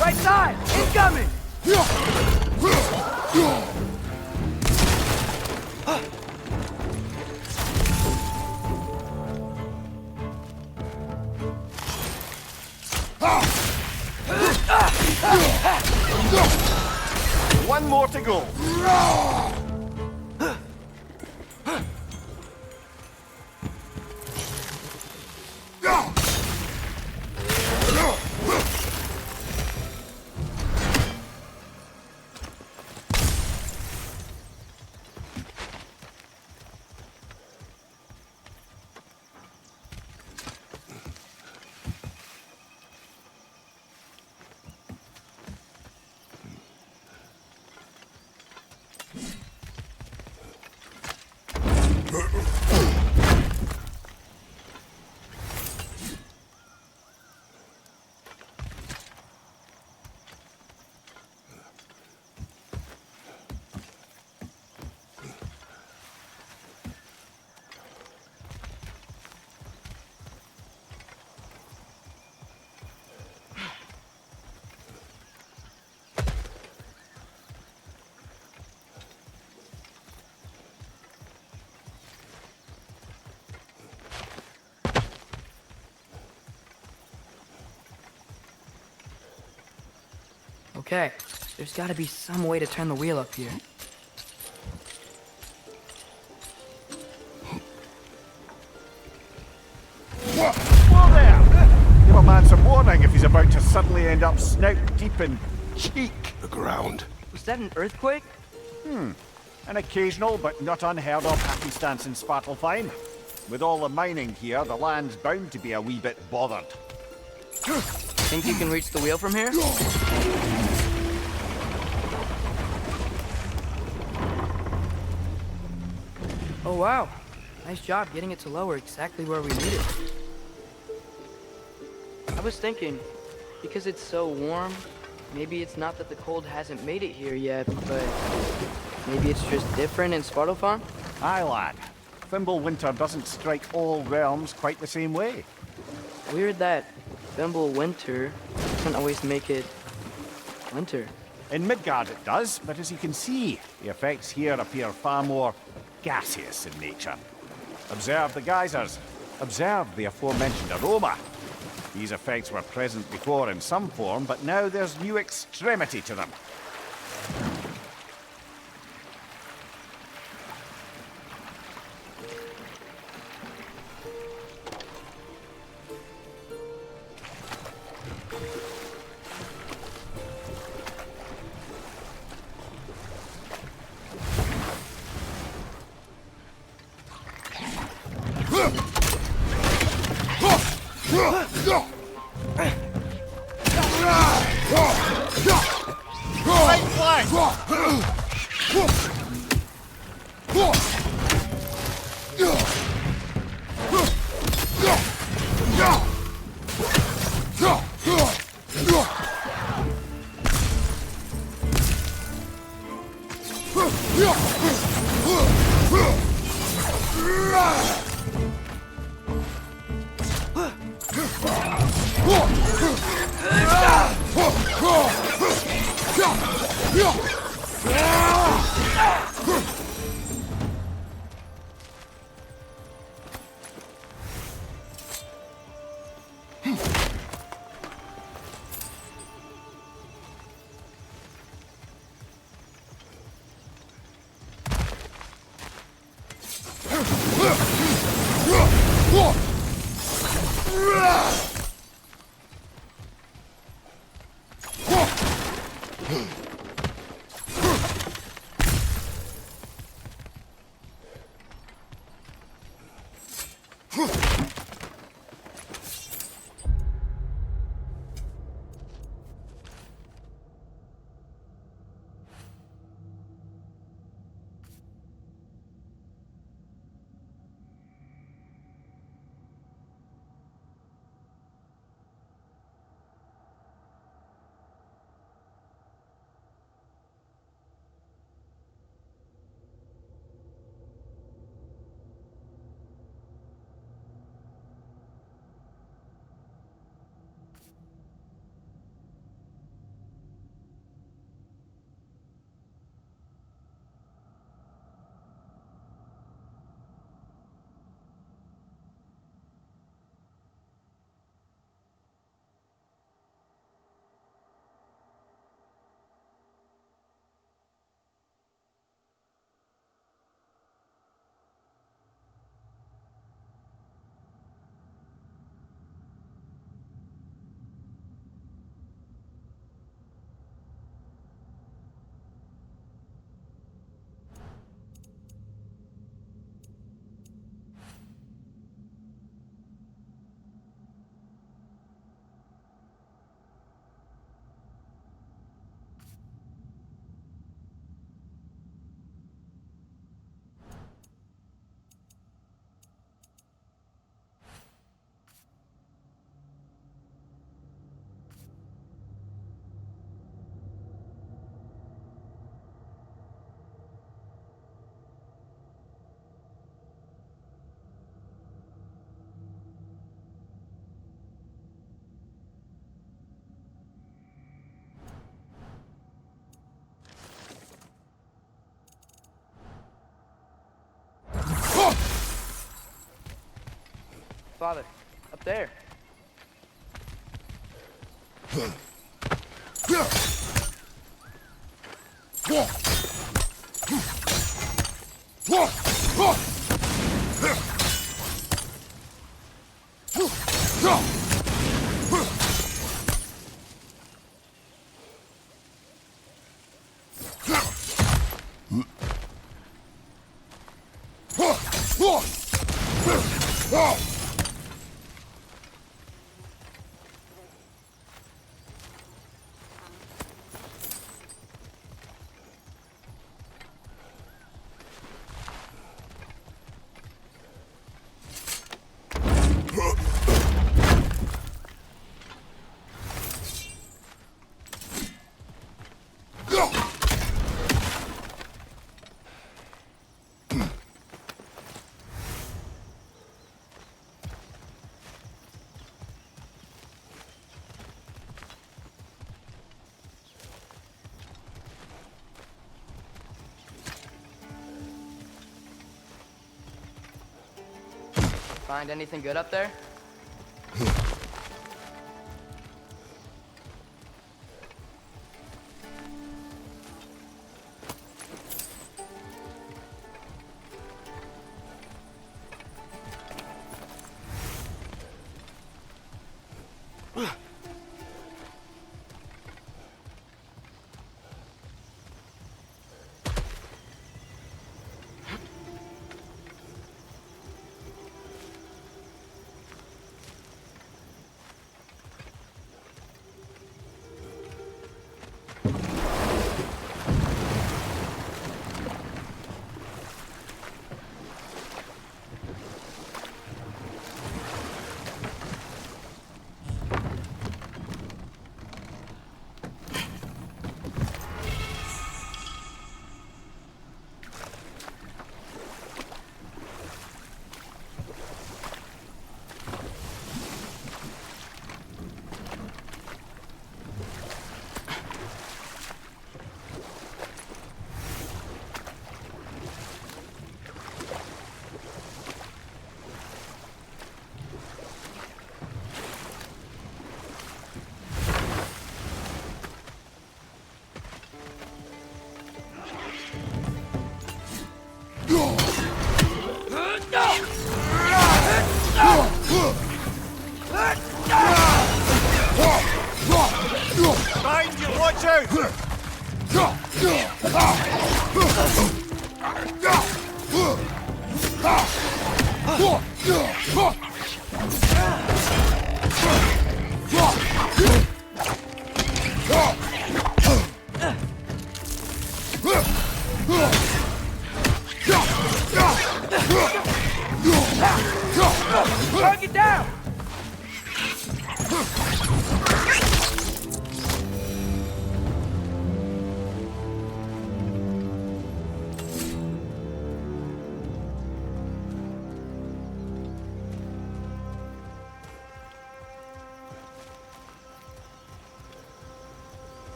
Right side! Incoming! One more to go. Okay, there's gotta be some way to turn the wheel up here. Whoa there! Give a man some warning if he's about to suddenly end up snout deep in cheek. The ground. Was that an earthquake? An occasional but not unheard of happenstance in Svartalfheim. With all the mining here, the land's bound to be a wee bit bothered. Think you can reach the wheel from here? Oh wow, nice job getting it to lower exactly where we need it. I was thinking, because it's so warm, maybe it's not that the cold hasn't made it here yet, but maybe it's just different in Svartalfheim? Aye, lad. Thimble winter doesn't strike all realms quite the same way. Weird that Thimble winter doesn't always make it winter. In Midgard it does, but as you can see, the effects here appear far more gaseous in nature. Observe the geysers. Observe the aforementioned aroma. These effects were present before in some form, but now there's new extremity to them. Father, up there. Find anything good up there? Behind you, watch out! Target down!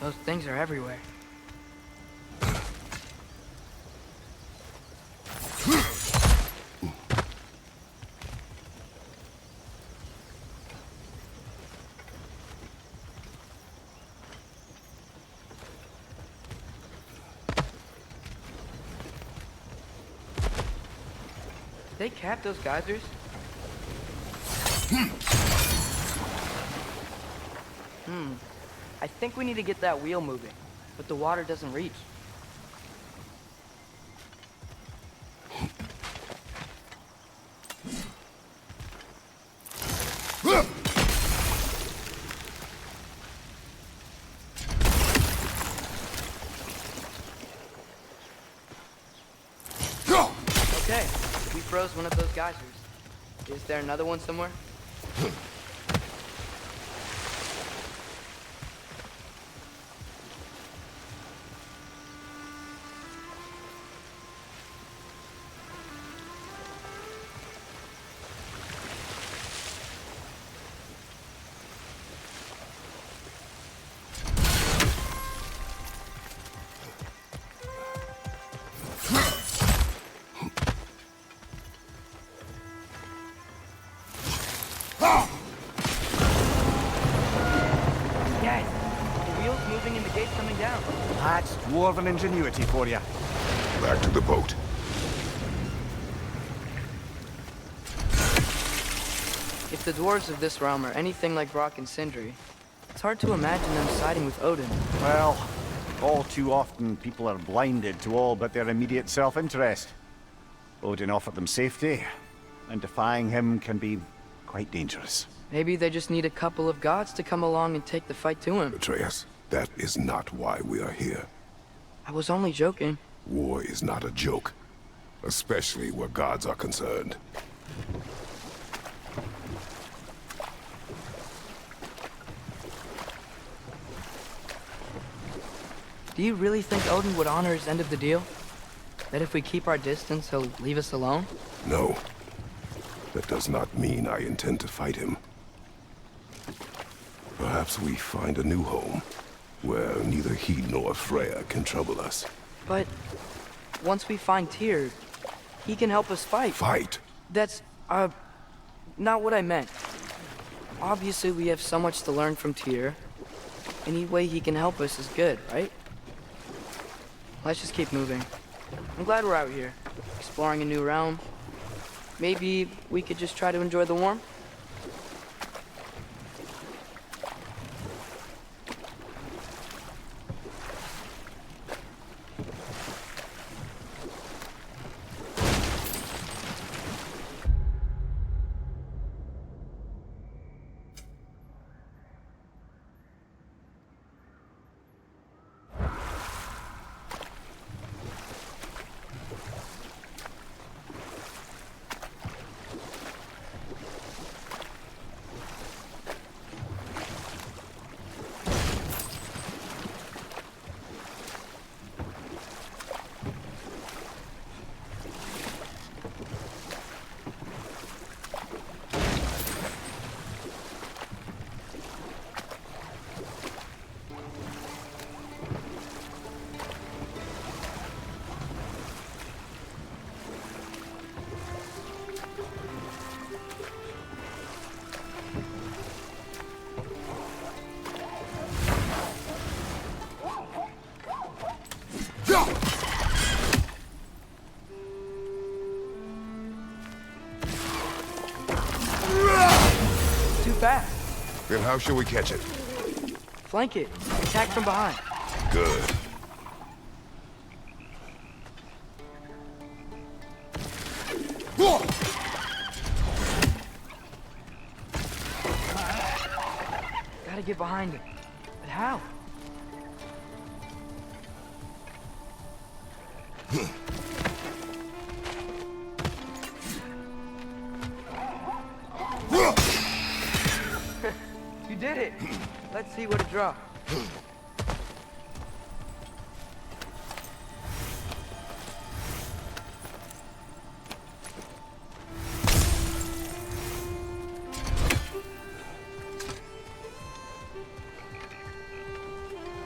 Those things are everywhere. Did they cap those geysers? I think we need to get that wheel moving, but the water doesn't reach. Okay, we froze one of those geysers. Is there another one somewhere? Yes! The wheel's moving and the gate's coming down. That's dwarven ingenuity for you. Back to the boat. If the dwarves of this realm are anything like Brock and Sindri, it's hard to imagine them siding with Odin. Well, all too often people are blinded to all but their immediate self-interest. Odin offered them safety, and defying him can be quite dangerous. Maybe they just need a couple of gods to come along and take the fight to him. Atreus, that is not why we are here. I was only joking. War is not a joke, especially where gods are concerned. Do you really think Odin would honor his end of the deal? That if we keep our distance, he'll leave us alone? No. That does not mean I intend to fight him. Perhaps we find a new home, where neither he nor Freya can trouble us. But once we find Tyr, he can help us fight. Fight? That's, not what I meant. Obviously, we have so much to learn from Tyr. Any way he can help us is good, right? Let's just keep moving. I'm glad we're out here, exploring a new realm. Maybe we could just try to enjoy the warmth? Too fast. Then how shall we catch it? Flank it. Attack from behind. Good. Gotta get behind it. But how? You did it! Let's see what it dropped.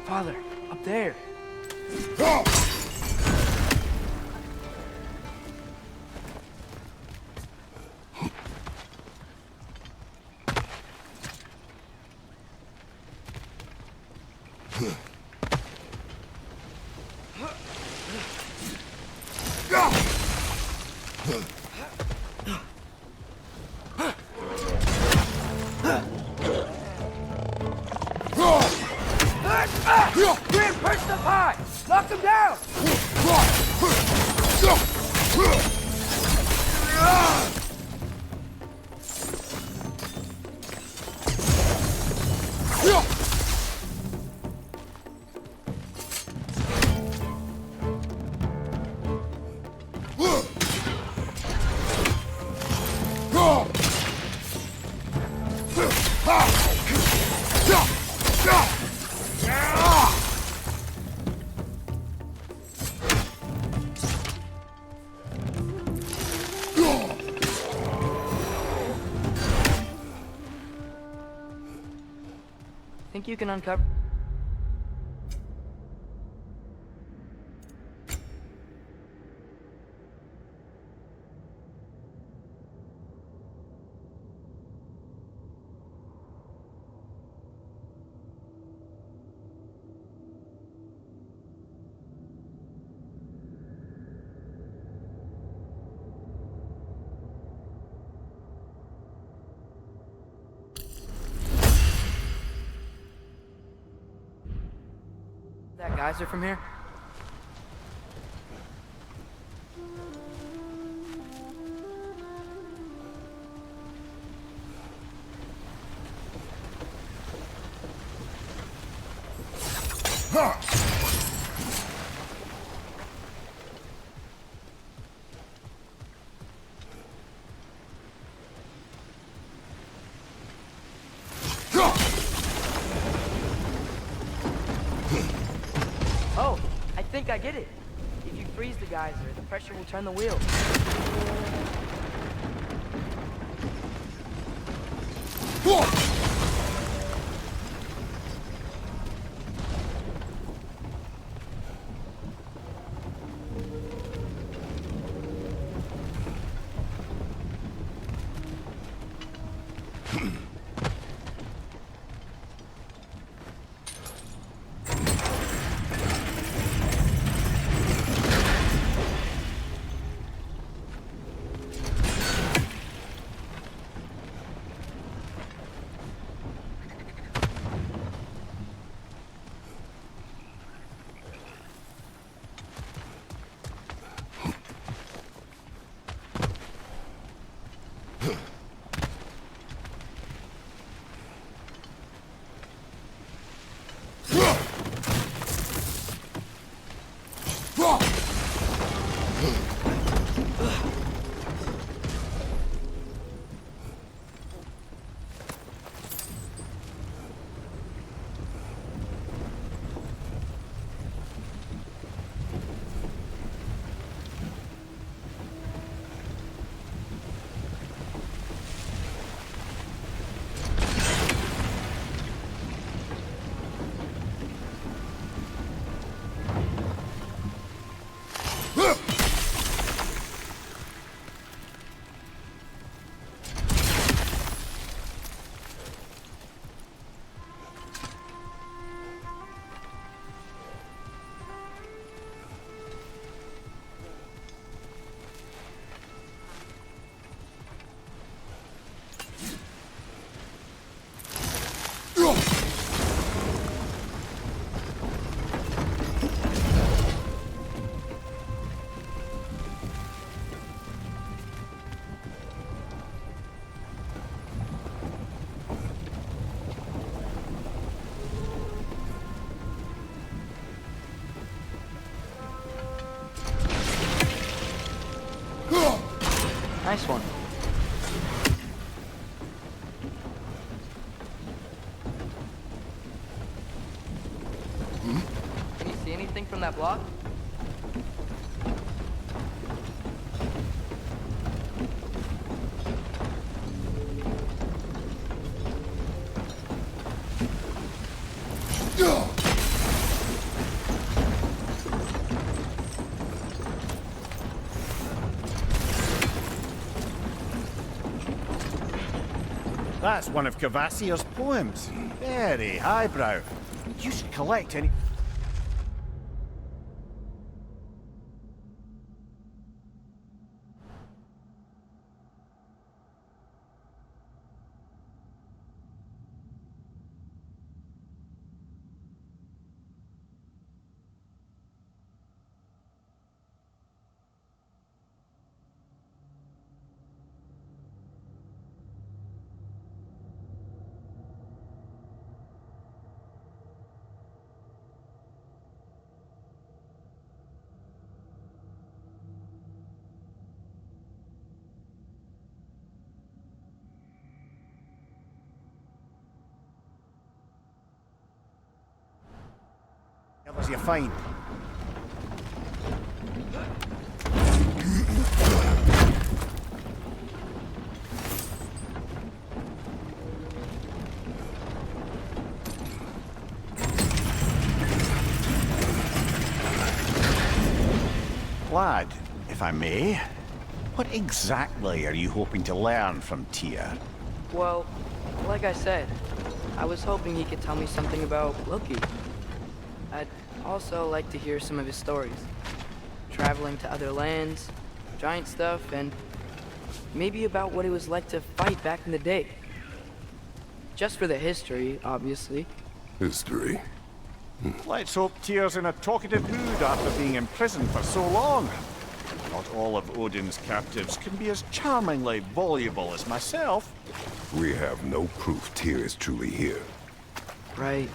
Father, up there. Grim, perch up high! Knock him down! Think you can uncover? That geyser from here? Oh, I think I get it. If you freeze the geyser, the pressure will turn the wheel. Nice one. Can you see anything from that block? That's one of Cavassier's poems. Very highbrow. You should collect any... What was you find? Lad, if I may, what exactly are you hoping to learn from Tyr? Well, like I said, I was hoping he could tell me something about Loki. I'd also like to hear some of his stories. Traveling to other lands, giant stuff, and maybe about what it was like to fight back in the day. Just for the history, obviously. History. Let's hope Tyr's in a talkative mood after being imprisoned for so long. Not all of Odin's captives can be as charmingly voluble as myself. We have no proof Tyr is truly here. Right.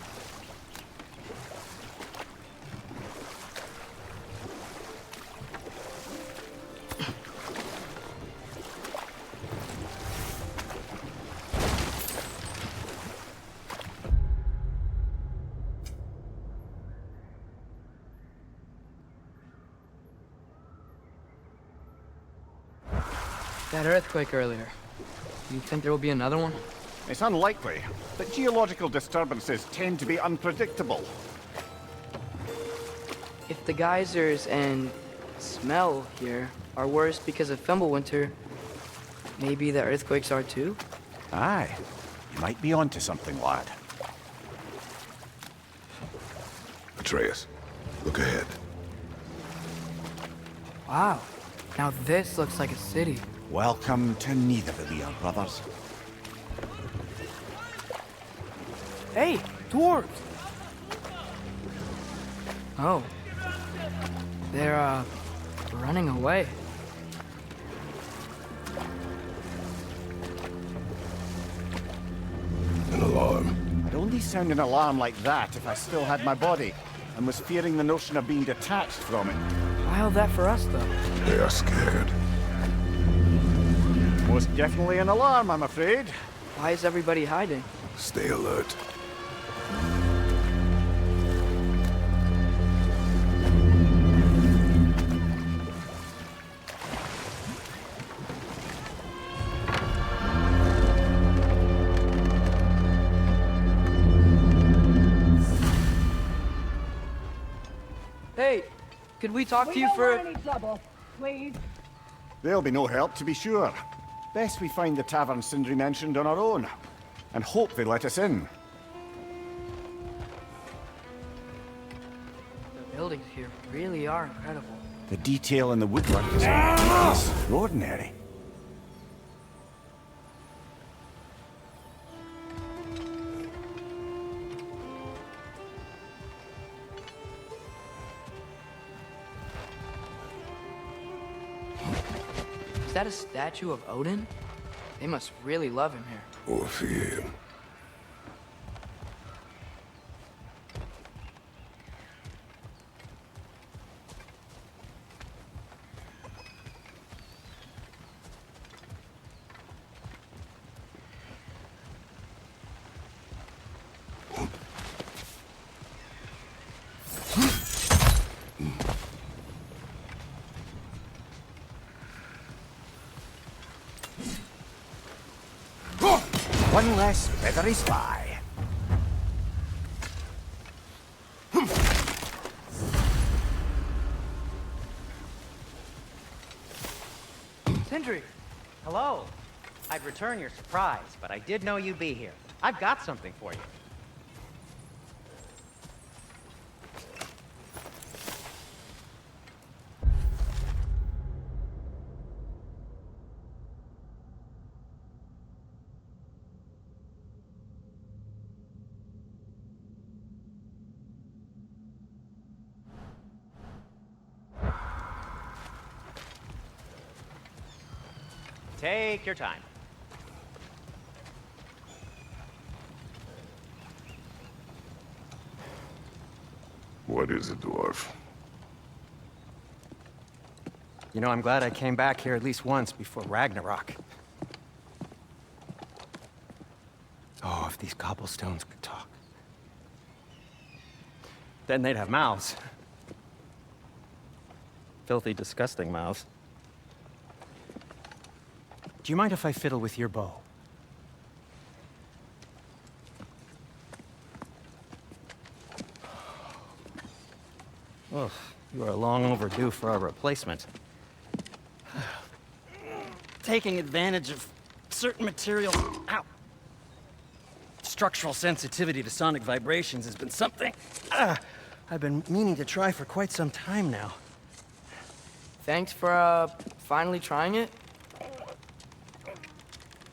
That earthquake earlier. Do you think there will be another one? It's unlikely, but geological disturbances tend to be unpredictable. If the geysers and smell here are worse because of Fimbulwinter, maybe the earthquakes are too? Aye, you might be onto something, lad. Atreus, look ahead. Wow. Now this looks like a city. Welcome to Nidavellir, brothers. Hey, dwarves! Oh. They're, running away. An alarm. I'd only sound an alarm like that if I still had my body, and was fearing the notion of being detached from it. Why all that for us, though? They are scared. Most definitely an alarm, I'm afraid. Why is everybody hiding? Stay alert. Hey, could we talk to you don't for... want any trouble, please. There'll be no help, to be sure. Best we find the tavern Sindri mentioned on our own, and hope they let us in. The buildings here really are incredible. The detail in the woodwork is extraordinary. Is that a statue of Odin? They must really love him here. Or fear him. One less feathery spy. Sindri! Hello. I'd return your surprise, but I did know you'd be here. I've got something for you. Take your time. What is it, dwarf? You know, I'm glad I came back here at least once before Ragnarok. Oh, if these cobblestones could talk. Then they'd have mouths. Filthy, disgusting mouths. Do you mind if I fiddle with your bow? Oh, you are long overdue for a replacement. Taking advantage of certain materials. Ow! Structural sensitivity to sonic vibrations has been something I've been meaning to try for quite some time now. Thanks for, finally trying it.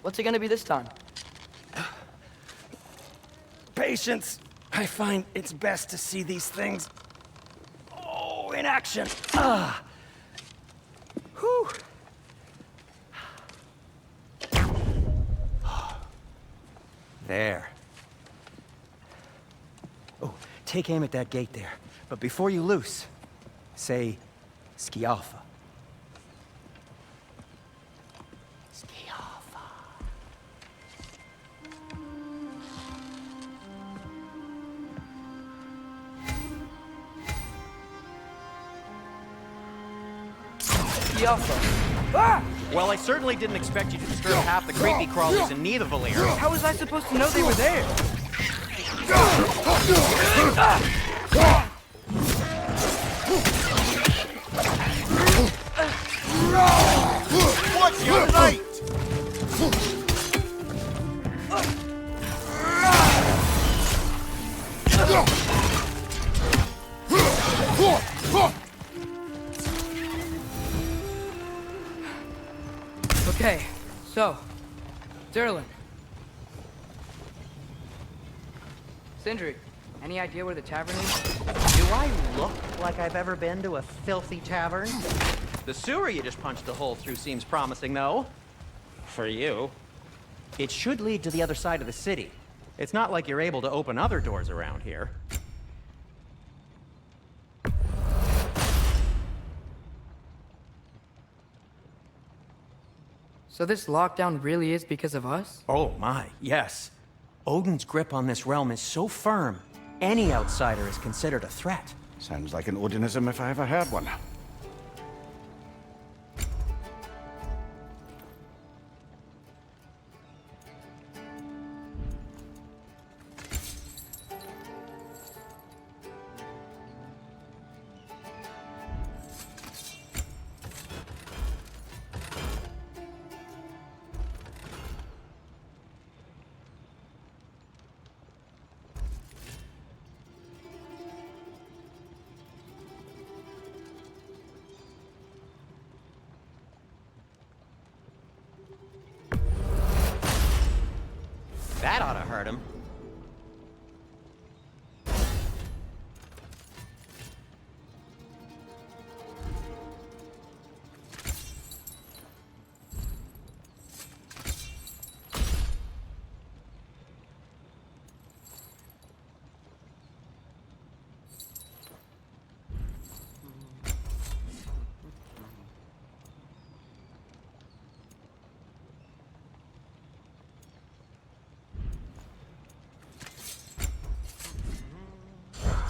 What's it gonna be this time? Patience. I find it's best to see these things, in action. Whew. There. Oh, take aim at that gate there. But before you loose, say, Skialfa. Skialfa. Ah! Well, I certainly didn't expect you to disturb half the creepy crawlies in Nidavellir. How was I supposed to know they were there? What's your right? Okay, so, Durlin. Sindri, any idea where the tavern is? Do I look like I've ever been to a filthy tavern? The sewer you just punched a hole through seems promising, though. For you. It should lead to the other side of the city. It's not like you're able to open other doors around here. So this lockdown really is because of us? Oh my, yes. Odin's grip on this realm is so firm, any outsider is considered a threat. Sounds like an Odinism if I ever heard one. That ought to hurt him.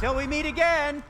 Till we meet again!